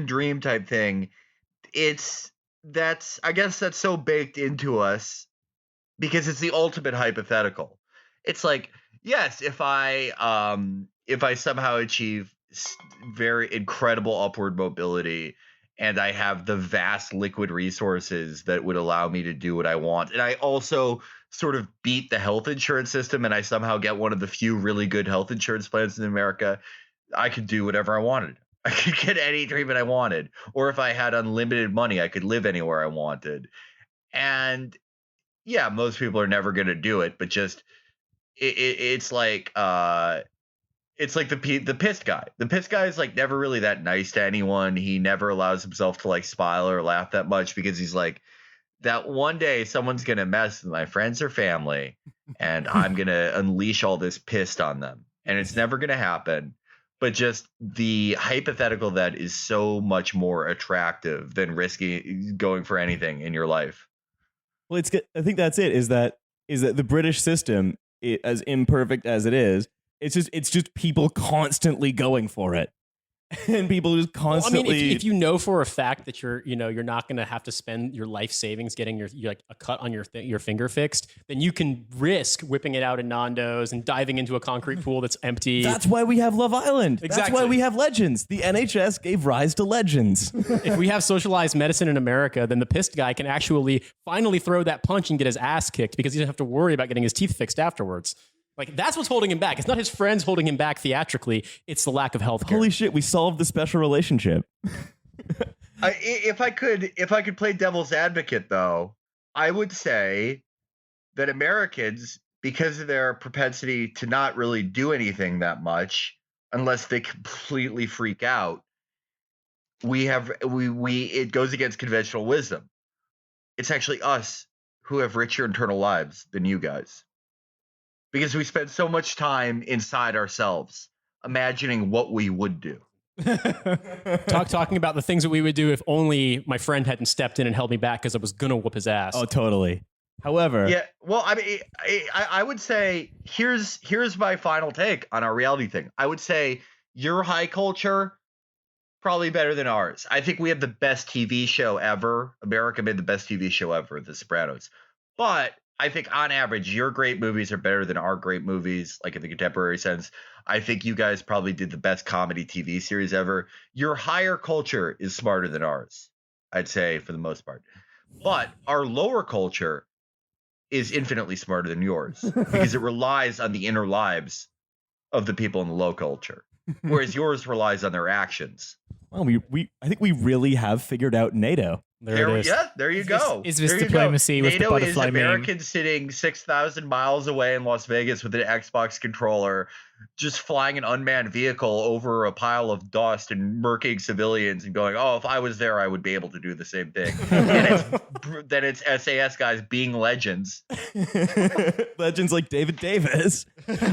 dream type thing. I guess that's so baked into us because it's the ultimate hypothetical. It's like, yes, if I somehow achieve very incredible upward mobility and I have the vast liquid resources that would allow me to do what I want, and I also sort of beat the health insurance system and I somehow get one of the few really good health insurance plans in America, I could do whatever I wanted. I could get any treatment I wanted. Or if I had unlimited money, I could live anywhere I wanted. And yeah, most people are never going to do it, but just it's like the pissed guy. The pissed guy is like never really that nice to anyone. He never allows himself to like smile or laugh that much because he's like, that one day someone's going to mess with my friends or family and I'm going to unleash all this pissed on them. And it's never going to happen. But just the hypothetical that is so much more attractive than risking going for anything in your life. Well, I think that's it. Is that the British system, as imperfect as it is, it's just people constantly going for it, and people just constantly. Well, I mean, if you know for a fact that you're not going to have to spend your life savings getting your like a cut on your finger fixed, then you can risk whipping it out in Nando's and diving into a concrete pool that's empty. That's why we have Love Island. Exactly. That's why we have legends. The NHS gave rise to legends. If we have socialized medicine in America, then the pissed guy can actually finally throw that punch and get his ass kicked because he doesn't have to worry about getting his teeth fixed afterwards. Like, that's what's holding him back. It's not his friends holding him back theatrically. It's the lack of health care. Holy shit, we solved the special relationship. If I could play devil's advocate, though, I would say that Americans, because of their propensity to not really do anything that much unless they completely freak out, it goes against conventional wisdom. It's actually us who have richer internal lives than you guys. Because we spend so much time inside ourselves, imagining what we would do. Talking about the things that we would do if only my friend hadn't stepped in and held me back because I was gonna whoop his ass. Oh, totally. However, yeah. Well, I mean, I would say here's my final take on our reality thing. I would say your high culture probably better than ours. I think we have the best TV show ever. America made the best TV show ever, The Sopranos. But I think on average, your great movies are better than our great movies, like in the contemporary sense. I think you guys probably did the best comedy TV series ever. Your higher culture is smarter than ours, I'd say, for the most part. But our lower culture is infinitely smarter than yours because it relies on the inner lives of the people in the low culture, whereas yours relies on their actions. Well, I think we really have figured out NATO. There it is. Yeah, there you go. Is this There you go. diplomacy with the NATO butterfly is meme? Americans sitting 6,000 miles away in Las Vegas with an Xbox controller, just flying an unmanned vehicle over a pile of dust and murking civilians and going, "Oh, if I was there, I would be able to do the same thing." Then it's SAS guys being legends. Legends like David Davis.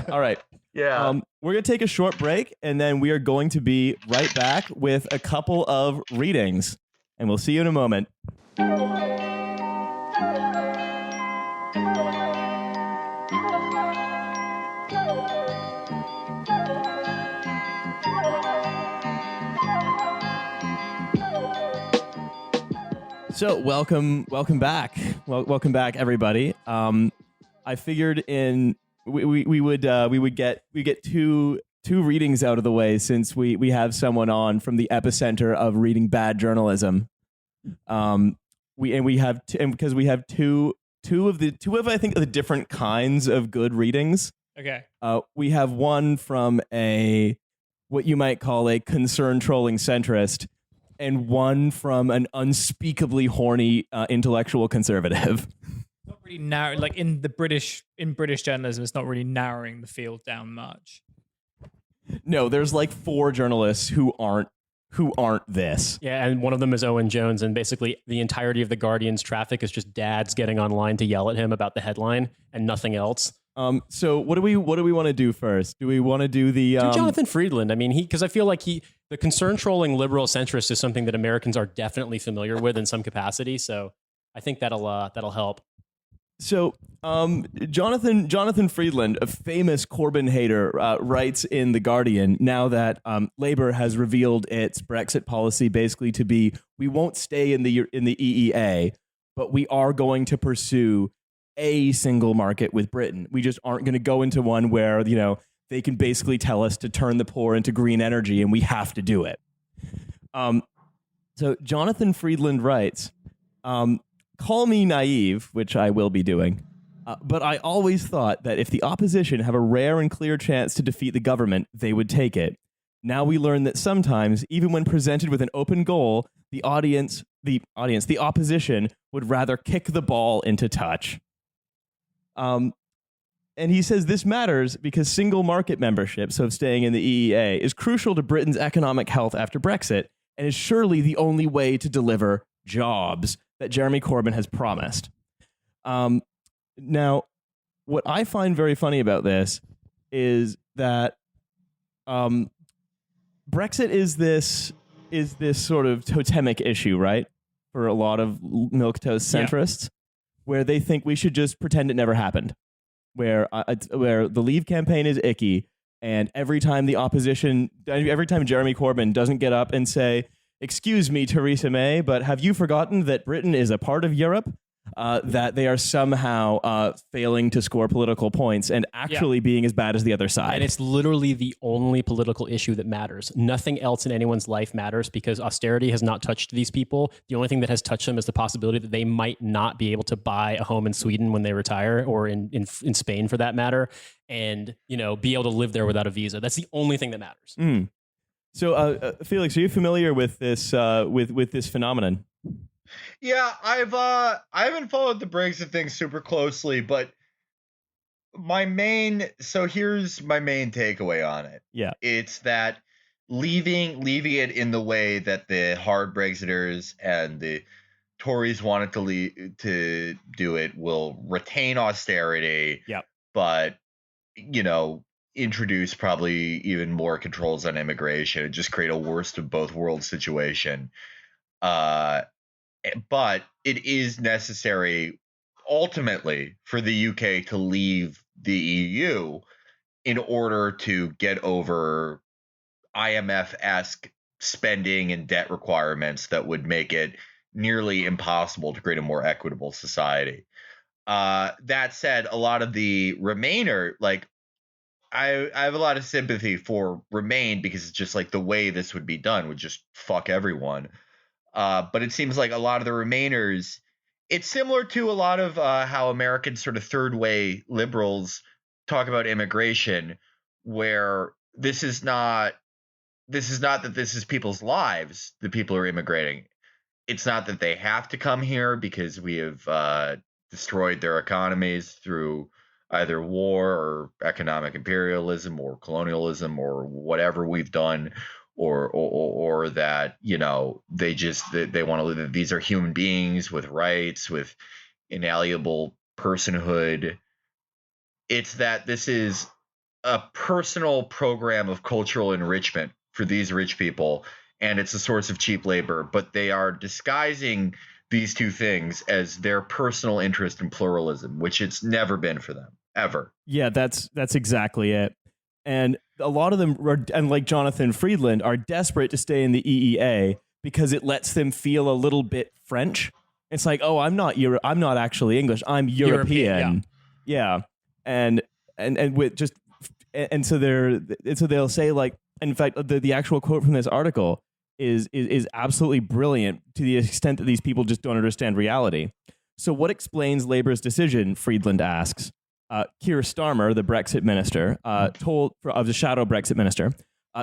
All right. Yeah. We're going to take a short break, and then we are going to be right back with a couple of readings. And we'll see you in a moment. So welcome back. Welcome back, everybody. I figured we would get two readings out of the way since we have someone on from the epicenter of reading bad journalism. Because we have two of I think the different kinds of good readings. Okay. We have one from what you might call a concern trolling centrist, and one from an unspeakably horny intellectual conservative. Not really narrow, like in British journalism, it's not really narrowing the field down much. No, there's like 4 journalists who aren't this. Yeah, and one of them is Owen Jones, and basically the entirety of the Guardian's traffic is just dads getting online to yell at him about the headline and nothing else. So what do we want to do first? Do we want to do the Jonathan Friedland? I mean, because I feel like the concern trolling liberal centrist is something that Americans are definitely familiar with in some capacity. So I think that'll help. So Jonathan Friedland, a famous Corbyn hater, writes in The Guardian now that Labour has revealed its Brexit policy basically to be, we won't stay in the EEA, but we are going to pursue a single market with Britain. We just aren't going to go into one where, they can basically tell us to turn the poor into green energy and we have to do it. So Jonathan Friedland writes, call me naive, which I will be doing, but I always thought that if the opposition have a rare and clear chance to defeat the government, they would take it. Now we learn that sometimes, even when presented with an open goal, the opposition would rather kick the ball into touch. And he says this matters because single market membership, so staying in the EEA, is crucial to Britain's economic health after Brexit and is surely the only way to deliver jobs that Jeremy Corbyn has promised. Now, what I find very funny about this is that Brexit is this sort of totemic issue, right? For a lot of milquetoast centrists, where they think we should just pretend it never happened. Where the Leave campaign is icky, and every time Jeremy Corbyn doesn't get up and say, "Excuse me, Theresa May, but have you forgotten that Britain is a part of Europe?" That they are somehow failing to score political points and actually being as bad as the other side. And it's literally the only political issue that matters. Nothing else in anyone's life matters because austerity has not touched these people. The only thing that has touched them is the possibility that they might not be able to buy a home in Sweden when they retire, or in Spain for that matter, and be able to live there without a visa. That's the only thing that matters. Mm. So, Felix, are you familiar with this with this phenomenon? Yeah, I haven't followed the Brexit thing super closely, but here's my main takeaway on it. Yeah. It's that leaving it in the way that the hard Brexiters and the Tories wanted to do it will retain austerity. Yeah. But introduce probably even more controls on immigration and just create a worst of both worlds situation. But it is necessary ultimately for the UK to leave the EU in order to get over IMF-esque spending and debt requirements that would make it nearly impossible to create a more equitable society. That said, a lot of the Remainer, I have a lot of sympathy for Remain because it's just like the way this would be done would just fuck everyone. But it seems like a lot of the Remainers, it's similar to a lot of how American sort of third way liberals talk about immigration, where this is not this is not that this is people's lives, the people who are immigrating. It's not that they have to come here because we have destroyed their economies through either war or economic imperialism or colonialism or whatever we've done, or that, you know, they want to live. That these are human beings with rights, with inalienable personhood. It's that this is a personal program of cultural enrichment for these rich people, and it's a source of cheap labor, but they are disguising these two things as their personal interest in pluralism, which it's never been for them, ever. Yeah, that's exactly it. And a lot of them, and like Jonathan Friedland, are desperate to stay in the EEA because it lets them feel a little bit French. It's like, oh, I'm not actually English. I'm European. Yeah. And with just, and so they'll say, like, in fact, the actual quote from this article is absolutely brilliant to the extent that these people just don't understand reality. So what explains Labour's decision, Friedland asks. Keir Starmer, the Brexit minister, of the shadow Brexit minister,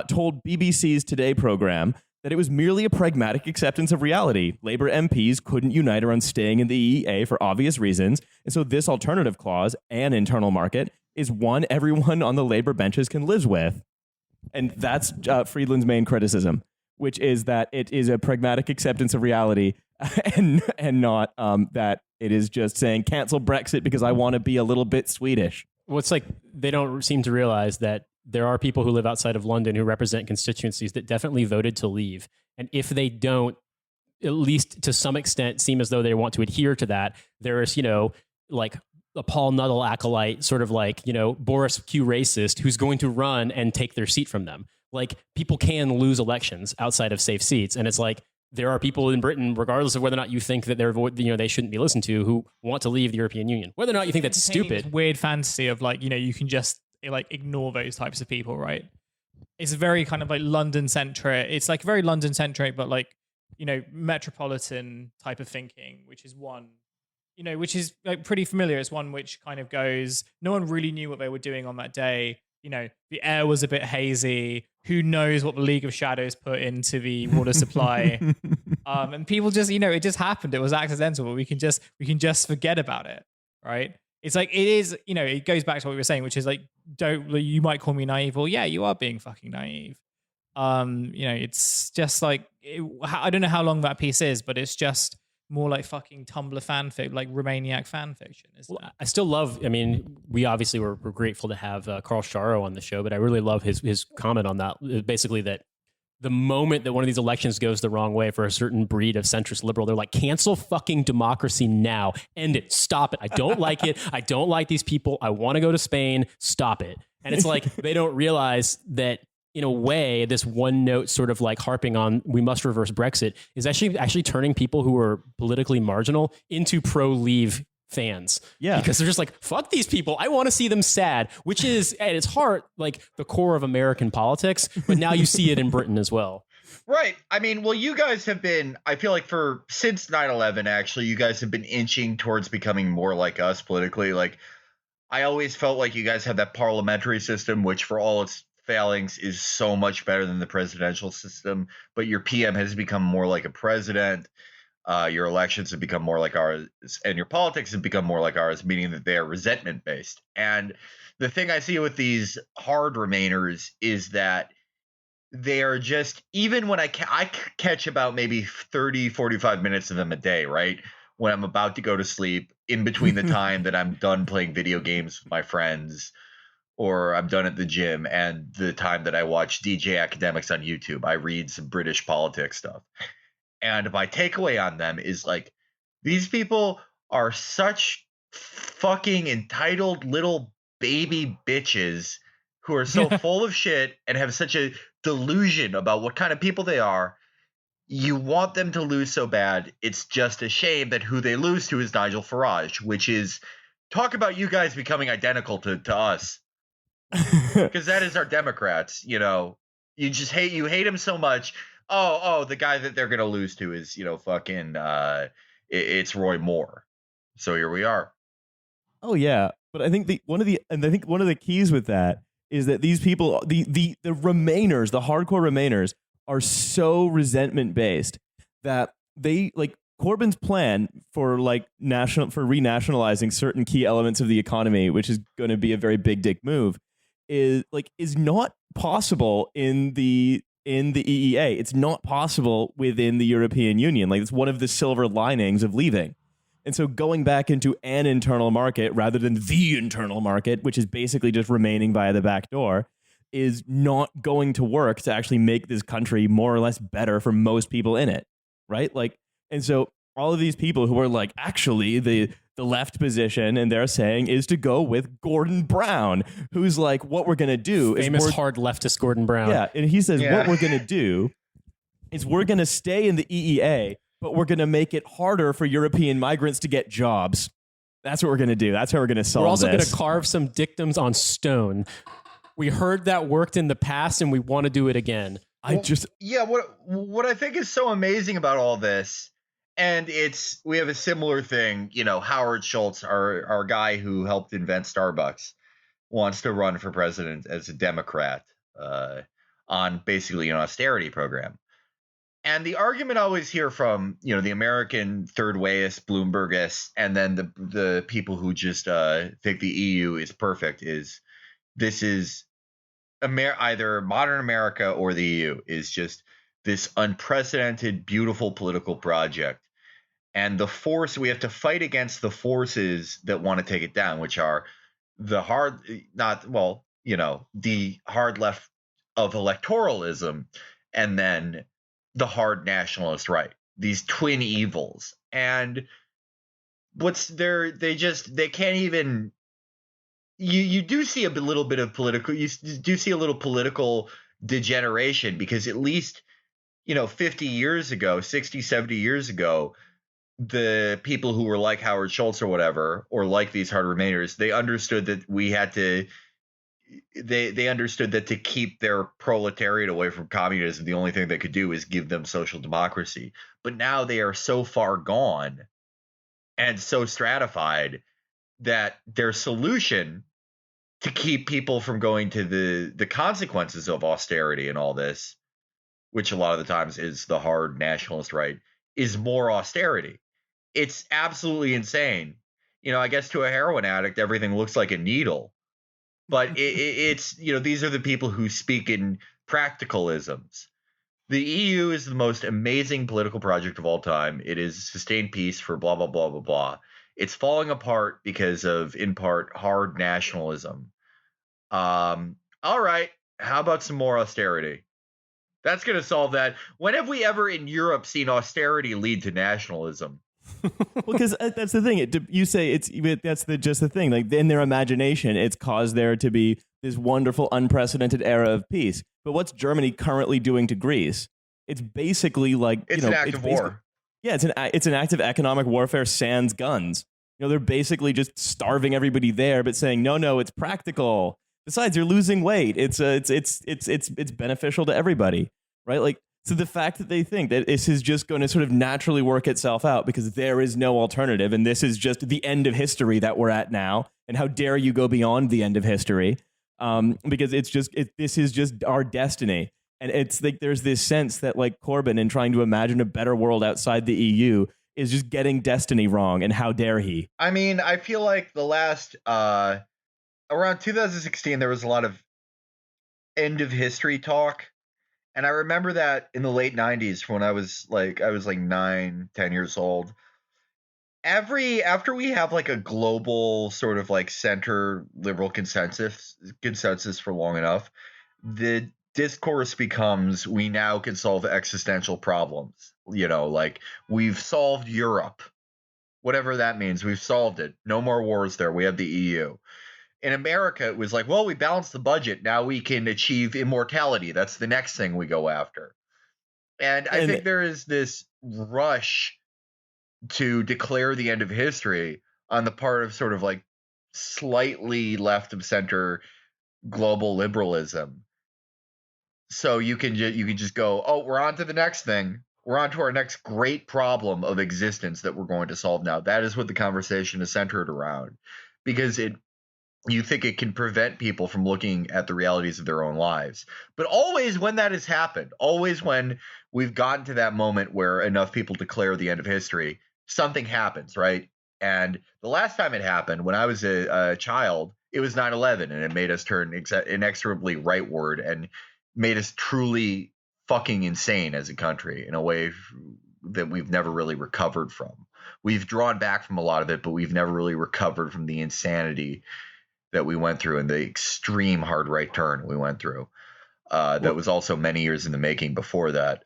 told BBC's Today program that it was merely a pragmatic acceptance of reality. Labour MPs couldn't unite around staying in the EEA for obvious reasons, and so this alternative clause, an internal market, is one everyone on the Labour benches can live with. And that's Friedland's main criticism, which is that it is a pragmatic acceptance of reality and not that it is just saying cancel Brexit because I want to be a little bit Swedish. Well, it's like they don't seem to realize that there are people who live outside of London who represent constituencies that definitely voted to leave. And if they don't, at least to some extent, seem as though they want to adhere to that, there is, you know, like a Paul Nuttall acolyte, sort of like, you know, Boris Q racist who's going to run and take their seat from them. Like, people can lose elections outside of safe seats. And it's like, there are people in Britain, regardless of whether or not you think that they shouldn't be listened to, who want to leave the European Union. Whether or not you think that's stupid. Weird fantasy of, like, you know, you can just like ignore those types of people, right? It's very kind of like London centric. It's like very London centric, but like, you know, metropolitan type of thinking, which is one, you know, which is like pretty familiar. It's one which kind of goes, no one really knew what they were doing on that day. You know, the air was a bit hazy. Who knows what the League of Shadows put into the water supply? And people just, you know, it just happened. It was accidental, but we can just forget about it, right? It's like, it is, you know, it goes back to what we were saying, which is like, you might call me naive, or yeah, you are being fucking naive. You know, it's just like, I don't know how long that piece is, but it's just more like fucking Tumblr fanfic, like Romaniac fan fiction. I still love, I mean, we obviously were grateful to have Carl Sharo on the show, but I really love his comment on that. Basically that the moment that one of these elections goes the wrong way for a certain breed of centrist liberal, they're like, cancel fucking democracy now. End it. Stop it. I don't like it. I don't like these people. I want to go to Spain. Stop it. And it's like, they don't realize that, in a way, this one note sort of like harping on we must reverse Brexit is actually turning people who are politically marginal into pro-leave fans. Yeah. Because they're just like, fuck these people. I want to see them sad, which is at its heart like the core of American politics. But now you see it in Britain as well. Right. I mean, well, you guys have been, I feel like since 9/11, actually, you guys have been inching towards becoming more like us politically. Like, I always felt like you guys had that parliamentary system, which for all its failings is so much better than the presidential system, but your PM has become more like a president. Your elections have become more like ours, and your politics have become more like ours, meaning that they are resentment based. And the thing I see with these hard remainers is that they are just, even when I catch about maybe 30, 45 minutes of them a day, right? When I'm about to go to sleep, in between the time that I'm done playing video games with my friends, or I'm done at the gym, and the time that I watch DJ Academics on YouTube, I read some British politics stuff. And my takeaway on them is like, these people are such fucking entitled little baby bitches who are so full of shit and have such a delusion about what kind of people they are. You want them to lose so bad. It's just a shame that who they lose to is Nigel Farage, which is, talk about you guys becoming identical to us. Because that is our Democrats, you know. You hate him so much. Oh, the guy that they're gonna lose to is, you know, fucking it's Roy Moore. So here we are. Oh yeah, but I think one of the keys with that is that these people, the Remainers, the hardcore Remainers, are so resentment based that they like Corbyn's plan for renationalizing certain key elements of the economy, which is going to be a very big dick move, is not possible in the EEA. It's not possible within the European Union. Like, it's one of the silver linings of leaving. And so going back into an internal market rather than the internal market, which is basically just remaining via the back door, is not going to work to actually make this country more or less better for most people in it, right? Like, and so all of these people who are like, actually, the left position, and they're saying, is to go with Gordon Brown, who's like, what we're going to do famous is hard leftist Gordon Brown. Yeah, and he says, what we're going to do is we're going to stay in the EEA, but we're going to make it harder for European migrants to get jobs. That's what we're going to do. That's how we're going to solve this. We're also going to carve some dictums on stone. We heard that worked in the past, and we want to do it again. What I think is so amazing about all this, and we have a similar thing, Howard Schultz, our guy who helped invent Starbucks, wants to run for president as a Democrat on basically an austerity program. And the argument I always hear from, the American third wayists, Bloombergists, and then the people who just think the EU is perfect is this is either modern America or the EU is just this unprecedented, beautiful political project. And we have to fight against the forces that want to take it down, which are the hard left of electoralism, and then the hard nationalist right, these twin evils. And they can't even, you do see a little bit of political degeneration, because at least, 50 years ago, 60, 70 years ago, the people who were like Howard Schultz or whatever, or like these hard Remainers, they understood that they understood that to keep their proletariat away from communism, the only thing they could do is give them social democracy. But now they are so far gone and so stratified that their solution to keep people from going to the consequences of austerity and all this, which a lot of the times is the hard nationalist right, is more austerity. It's absolutely insane. I guess to a heroin addict, everything looks like a needle. But it's, these are the people who speak in practicalisms. The EU is the most amazing political project of all time. It is sustained peace for blah, blah, blah, blah, blah. It's falling apart because of, in part, hard nationalism. All right. How about some more austerity? That's going to solve that. When have we ever in Europe seen austerity lead to nationalism? Well, because that's the thing. You say that's just the thing. Like, in their imagination, it's caused there to be this wonderful, unprecedented era of peace. But what's Germany currently doing to Greece? It's basically like it's an act of war. Yeah, it's an act of economic warfare sans guns. They're basically just starving everybody there, but saying no, it's practical. Besides, you're losing weight. It's beneficial to everybody, right? Like. So the fact that they think that this is just going to sort of naturally work itself out because there is no alternative, and this is just the end of history that we're at now, and how dare you go beyond the end of history, because this is just our destiny. And it's like there's this sense that, like, Corbyn, in trying to imagine a better world outside the EU, is just getting destiny wrong, and how dare he? I mean, I feel like the last around 2016 there was a lot of end of history talk. And I remember that in the late 90s when I was like 9, 10 years old, after we have like a global sort of like center liberal consensus for long enough, the discourse becomes, we now can solve existential problems. Like, we've solved Europe, whatever that means. We've solved it. No more wars there. We have the EU. In America, it was like, well, we balanced the budget. Now we can achieve immortality. That's the next thing we go after. And I think there is this rush to declare the end of history on the part of sort of like slightly left of center global liberalism. So you can just go, oh, we're on to the next thing. We're on to our next great problem of existence that we're going to solve now. That is what the conversation is centered around, because you think it can prevent people from looking at the realities of their own lives. But always when that has happened, always when we've gotten to that moment where enough people declare the end of history, something happens, right? And the last time it happened, when I was a child, it was 9/11, and it made us turn inexorably rightward and made us truly fucking insane as a country in a way that we've never really recovered from. We've drawn back from a lot of it, but we've never really recovered from the insanity that we went through and the extreme hard right turn we went through. That was also many years in the making before that.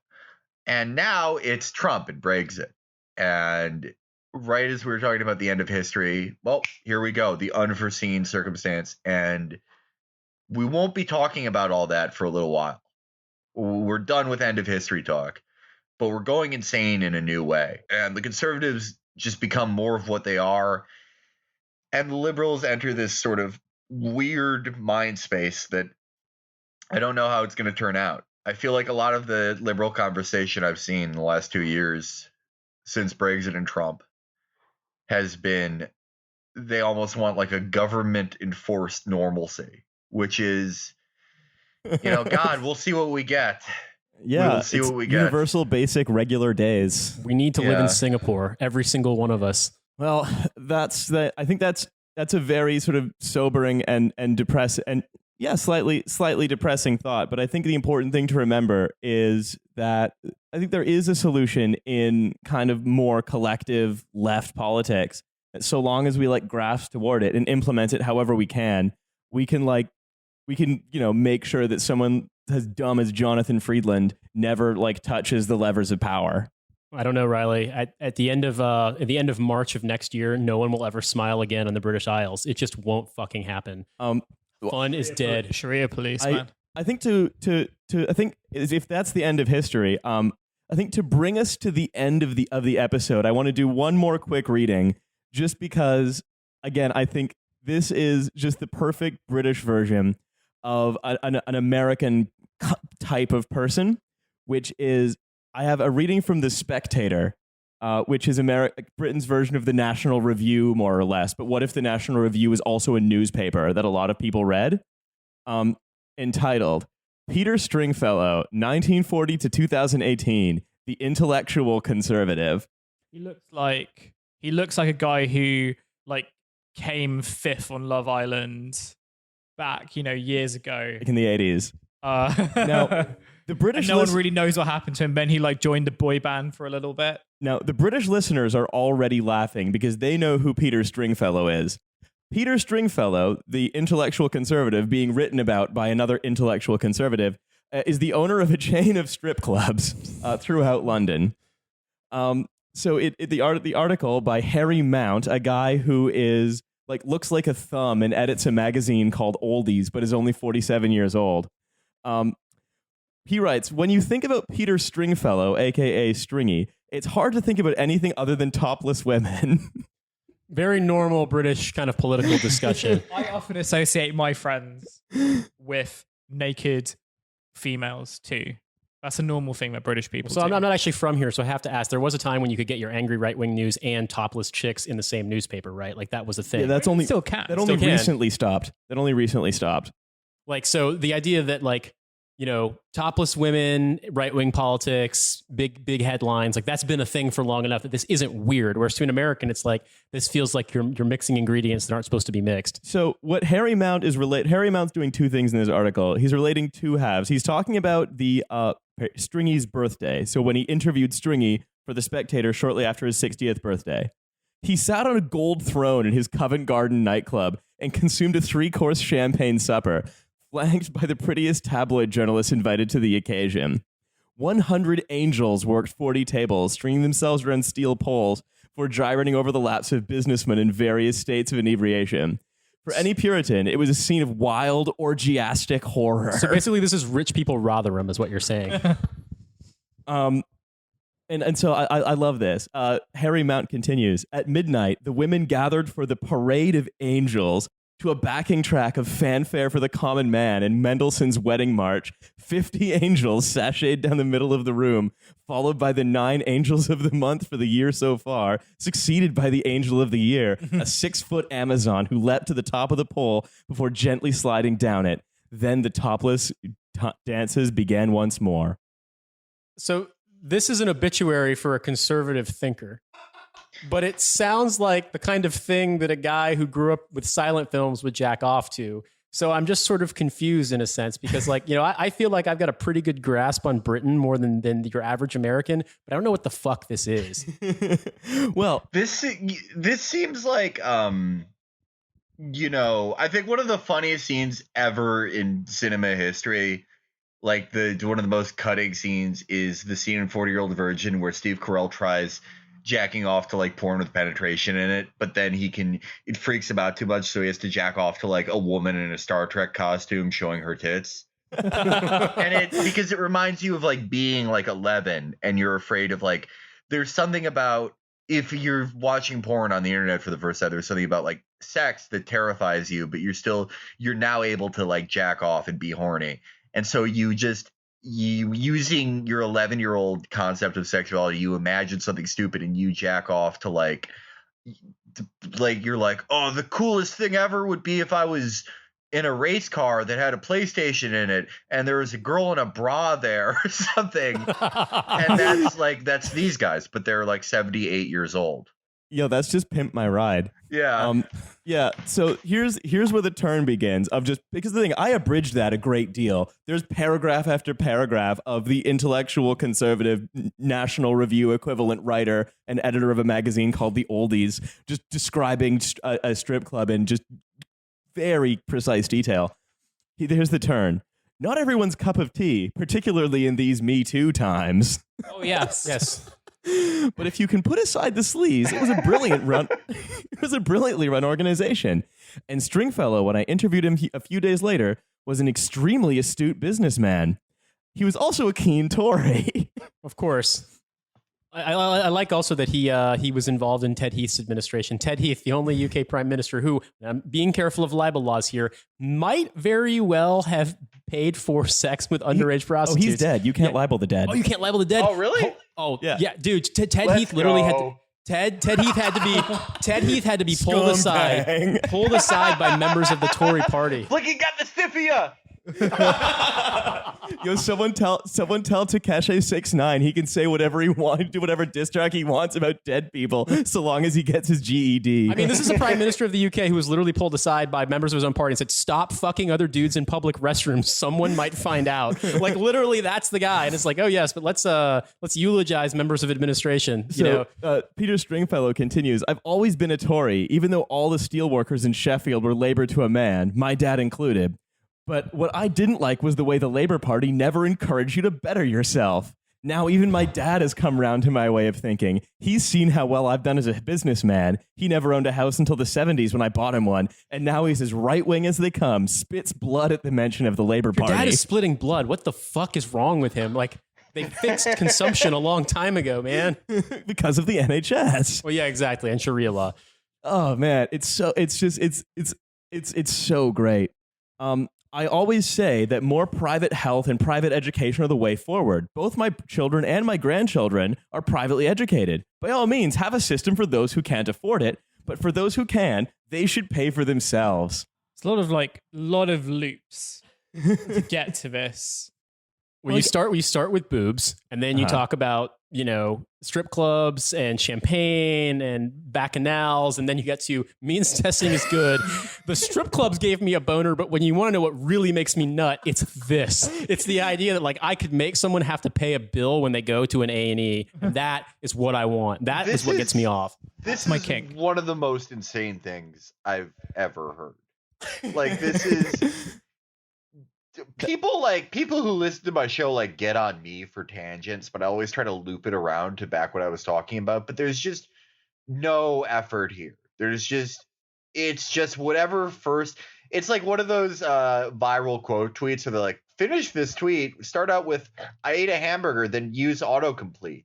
And now it's Trump and Brexit. And right as we were talking about the end of history, well, here we go, the unforeseen circumstance. And we won't be talking about all that for a little while. We're done with end of history talk, but we're going insane in a new way. And the conservatives just become more of what they are. And the liberals enter this sort of weird mind space that I don't know how it's going to turn out. I feel like a lot of the liberal conversation I've seen in the last 2 years since Brexit and Trump has been they almost want like a government enforced normalcy, which is, God, we'll see what we get. Yeah, we'll see what we get. Universal, basic, regular days. We need to live in Singapore, every single one of us. Well, I think that's a very sort of sobering and depressing and slightly depressing thought. But I think the important thing to remember is that I think there is a solution in kind of more collective left politics. So long as we grasp toward it and implement it however we can make sure that someone as dumb as Jonathan Friedland never touches the levers of power. I don't know, Riley. At the end of March of next year, no one will ever smile again on the British Isles. It just won't fucking happen. Fun is dead. Sharia police, man. I think I think if that's the end of history, I think to bring us to the end of the episode, I want to do one more quick reading, just because, again, I think this is just the perfect British version of an American type of person, which is. I have a reading from The Spectator, which is Britain's version of the National Review, more or less. But what if the National Review is also a newspaper that a lot of people read? Entitled, Peter Stringfellow, 1940 to 2018, The Intellectual Conservative. He looks like a guy who came fifth on Love Island back, years ago. In the 80s. Now, the British no one really knows what happened to him. Then he joined the boy band for a little bit. Now, the British listeners are already laughing because they know who Peter Stringfellow is. Peter Stringfellow, the intellectual conservative being written about by another intellectual conservative, is the owner of a chain of strip clubs throughout London. So the article by Harry Mount, a guy who is looks like a thumb and edits a magazine called Oldies, but is only 47 years old. He writes, when you think about Peter Stringfellow, a.k.a. Stringy, it's hard to think about anything other than topless women. Very normal British kind of political discussion. I often associate my friends with naked females too. That's a normal thing that British people do. I'm not actually from here, so I have to ask. There was a time when you could get your angry right-wing news and topless chicks in the same newspaper, right? That was a thing. Yeah, that only recently stopped. So the idea that topless women, right-wing politics, big headlines, that's been a thing for long enough that this isn't weird. Whereas to an American, it's this feels like you're mixing ingredients that aren't supposed to be mixed. So what Harry Mount is Harry Mount's doing two things in this article. He's relating two halves. He's talking about the Stringy's birthday. So when he interviewed Stringy for The Spectator shortly after his 60th birthday, he sat on a gold throne in his Covent Garden nightclub and consumed a 3-course champagne supper, flanked by the prettiest tabloid journalists invited to the occasion. 100 angels worked 40 tables, stringing themselves around steel poles for gyrating over the laps of businessmen in various states of inebriation. For any Puritan, it was a scene of wild, orgiastic horror. So basically, this is rich people Rotherham, is what you're saying. And so I love this. Harry Mount continues, at midnight, the women gathered for the parade of angels to a backing track of Fanfare for the Common Man and Mendelssohn's Wedding March, 50 angels sashayed down the middle of the room, followed by the 9 angels of the month for the year so far, succeeded by the angel of the year, a 6-foot Amazon who leapt to the top of the pole before gently sliding down it. Then the topless dances began once more. So this is an obituary for a conservative thinker. But it sounds like the kind of thing that a guy who grew up with silent films would jack off to. So I'm just sort of confused in a sense because, like, you know, I feel like I've got a pretty good grasp on Britain more than your average American, but I don't know what the fuck this is. Well, this seems like, you know, I think one of the funniest scenes ever in cinema history, like one of the most cutting scenes, is the scene in 40-Year-Old Virgin where Steve Carell tries jacking off to like porn with penetration in it, but then it freaks him out too much, so he has to jack off to like a woman in a Star Trek costume showing her tits. And because it reminds you of like being like 11 and you're afraid of like, there's something about, if you're watching porn on the internet for the first time, there's something about like sex that terrifies you, but you're now able to like jack off and be horny. And so you using your 11-year-old concept of sexuality, you imagine something stupid and you jack off to like you're like, oh, the coolest thing ever would be if I was in a race car that had a PlayStation in it and there was a girl in a bra there or something. And that's these guys, but they're like 78 years old. Yo, that's just Pimp My Ride. Yeah. Yeah. So here's where the turn begins of just because the thing, I abridged that a great deal. There's paragraph after paragraph of the intellectual conservative National Review equivalent writer and editor of a magazine called The Oldies, just describing a strip club in just very precise detail. Here's the turn. Not everyone's cup of tea, particularly in these Me Too times. Oh, yes. Yes. But if you can put aside the sleaze, it was a brilliant run. It was a brilliantly run organization. And Stringfellow, when I interviewed him a few days later, was an extremely astute businessman. He was also a keen Tory. Of course. I like also that he was involved in Ted Heath's administration. Ted Heath, the only UK prime minister who, I'm being careful of libel laws here, might very well have paid for sex with underage prostitutes. Oh, he's dead. You can't libel the dead. Oh, you can't libel the dead. Oh, really? Oh, yeah, dude. Ted Heath literally had to. Ted Heath had to be pulled aside by members of the Tory party. Look, he got the Scythia. Yo, someone tell Tekashi 6ix9ine he can say whatever he wants, do whatever diss track he wants about dead people, so long as he gets his GED. I mean, this is a prime minister of the UK who was literally pulled aside by members of his own party and said, "Stop fucking other dudes in public restrooms. Someone might find out." Like literally, that's the guy. And it's like, oh yes, but let's eulogize members of administration. Peter Stringfellow continues. I've always been a Tory, even though all the steelworkers in Sheffield were Labour to a man, my dad included. But what I didn't like was the way the Labour Party never encouraged you to better yourself. Now even my dad has come round to my way of thinking. He's seen how well I've done as a businessman. He never owned a house until the 70s when I bought him one. And now he's as right-wing as they come, spits blood at the mention of the Labour Party. Your dad is splitting blood. What the fuck is wrong with him? Like, they fixed consumption a long time ago, man. Because of the NHS. Well, yeah, exactly. And Sharia law. Oh, man. It's so great. I always say that more private health and private education are the way forward. Both my children and my grandchildren are privately educated. By all means, have a system for those who can't afford it, but for those who can, they should pay for themselves. It's a lot of loops to get to this. Well, you start with boobs, and then you talk about, strip clubs and champagne and bacchanals, and then you get to means testing is good. The strip clubs gave me a boner, but when you want to know what really makes me nut, it's this. It's the idea that like I could make someone have to pay a bill when they go to an A&E. That is what I want. That is what gets me off. This is my is kink. One of the most insane things I've ever heard. Like this is... People who listen to my show like get on me for tangents, but I always try to loop it around to back what I was talking about. But there's just no effort here. It's just whatever first. It's like one of those viral quote tweets where they're like, finish this tweet, start out with I ate a hamburger, then use autocomplete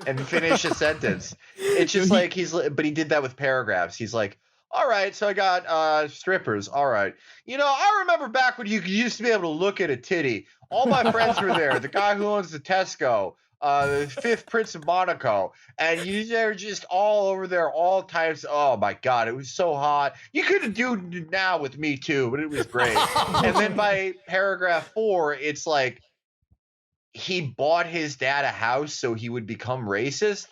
and finish a sentence. It's just like but he did that with paragraphs. He's like, All right, so I got strippers. All right. I remember back when you used to be able to look at a titty. All my friends were there. The guy who owns the Tesco, the fifth Prince of Monaco, and they're just all over there, all types. Oh my God, it was so hot. You couldn't do now with Me Too, but it was great. And then by paragraph 4, it's like he bought his dad a house so he would become racist.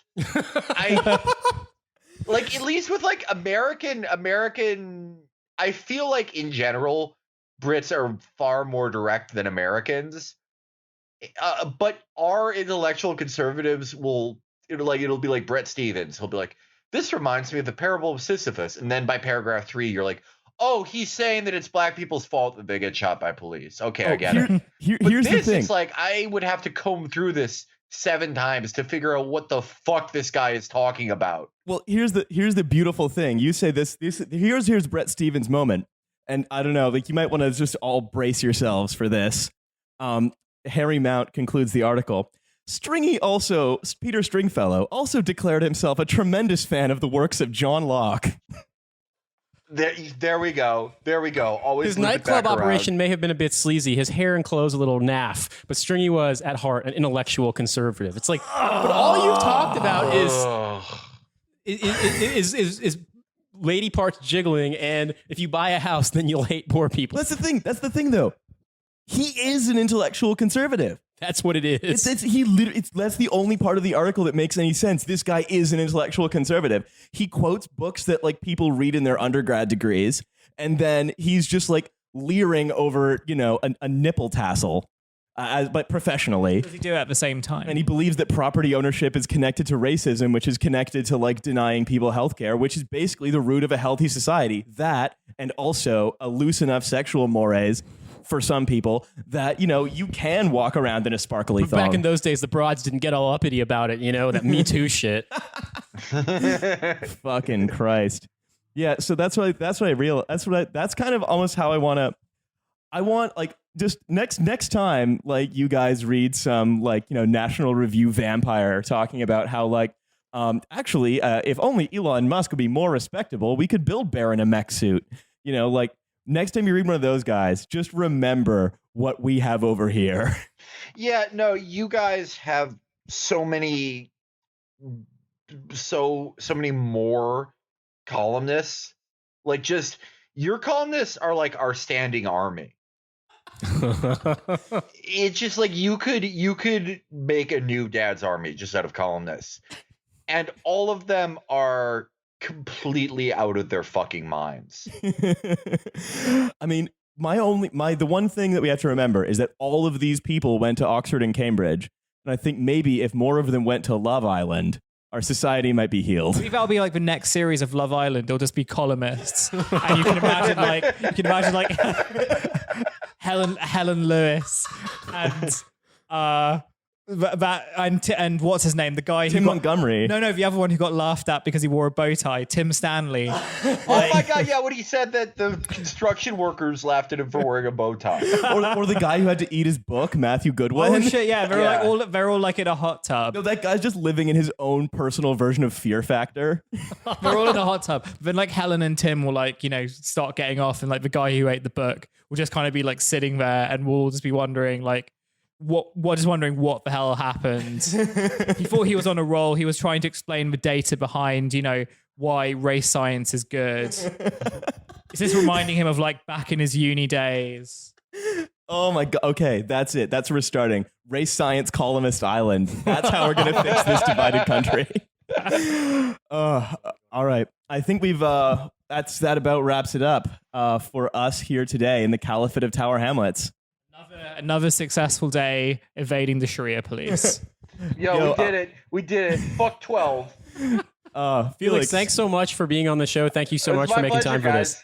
Like, at least with like American, I feel like in general, Brits are far more direct than Americans. But our intellectual conservatives it'll be like Bret Stephens. He'll be like, this reminds me of the parable of Sisyphus. And then by paragraph 3, you're like, oh, he's saying that it's black people's fault that they get shot by police. Okay, I get it. Here's the thing. It's like, I would have to comb through this 7 times to figure out what the fuck this guy is talking about. Well, here's the beautiful thing. You say this here's Bret Stephens' moment. And I don't know, like, you might want to just all brace yourselves for this. Harry Mount concludes the article. Peter Stringfellow also declared himself a tremendous fan of the works of John Locke. There we go. Always his nightclub operation may have been a bit sleazy. His hair and clothes a little naff, but Stringy was at heart an intellectual conservative. It's like, but all you've talked about is lady parts jiggling, and if you buy a house, then you'll hate poor people. That's the thing, though. He is an intellectual conservative. That's what it is. That's the only part of the article that makes any sense. This guy is an intellectual conservative. He quotes books that like people read in their undergrad degrees, and then he's just like leering over, a nipple tassel, but professionally. Does he do it at the same time? And he believes that property ownership is connected to racism, which is connected to like denying people healthcare, which is basically the root of a healthy society. That, and also a loose enough sexual mores for some people that, you can walk around in a sparkly thong. Back in those days, the broads didn't get all uppity about it, that Me Too shit. Fucking Christ. Yeah, so that's kind of almost how I want like just next time, like, you guys read some like, National Review vampire talking about how like, actually, if only Elon Musk would be more respectable, we could build Bear in a mech suit. Like, next time you read one of those guys, just remember what we have over here. Yeah, no, you guys have so many more columnists. Like, just your columnists are like our standing army. It's just like you could make a new Dad's Army just out of columnists. And all of them are completely out of their fucking minds. I mean, the one thing that we have to remember is that all of these people went to Oxford and Cambridge, and I think maybe if more of them went to Love Island, our society might be healed. Maybe that'll be like the next series of Love Island. It'll just be columnists, and you can imagine like Helen Lewis and and what's his name? The guy Tim Montgomery. No, the other one who got laughed at because he wore a bow tie. Tim Stanley. Oh my God! Yeah, when he said that the construction workers laughed at him for wearing a bow tie, or the guy who had to eat his book, Matthew Goodwin. Oh shit! Yeah, they're all like in a hot tub. No, that guy's just living in his own personal version of Fear Factor. They're all in a hot tub. Then like Helen and Tim will like start getting off, and like the guy who ate the book will just kind of be like sitting there, and we'll just be wondering like. Just wondering what the hell happened. He thought he was on a roll. He was trying to explain the data behind, why race science is good. Is this reminding him of like back in his uni days? Oh my God. Okay, that's it. That's where we're starting. Race science columnist island. That's how we're going to fix this divided country. All right. I think that about wraps it up for us here today in the Caliphate of Tower Hamlets. Another successful day evading the Sharia police. Yo, we did it. Fuck 12. Felix, thanks so much for being on the show. Thank you so much for making time for this.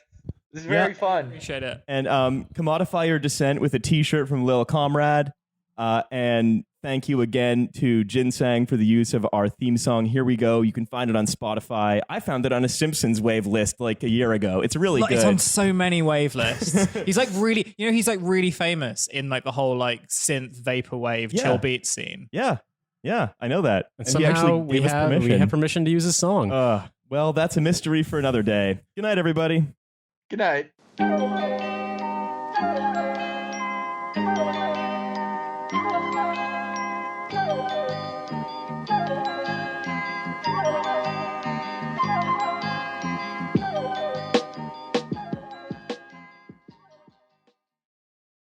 This is very fun. Appreciate it. And commodify your dissent with a t-shirt from Lil Comrade. And thank you again to Ginseng for the use of our theme song, Here We Go. You can find it on Spotify. I found it on a Simpsons wave list like a year ago. It's really good. It's on so many wave lists. He's like really famous in like the whole like synth vaporwave chill beat scene. Yeah, I know that. And somehow we have permission to use his song. Well, that's a mystery for another day. Good night, everybody. Good night.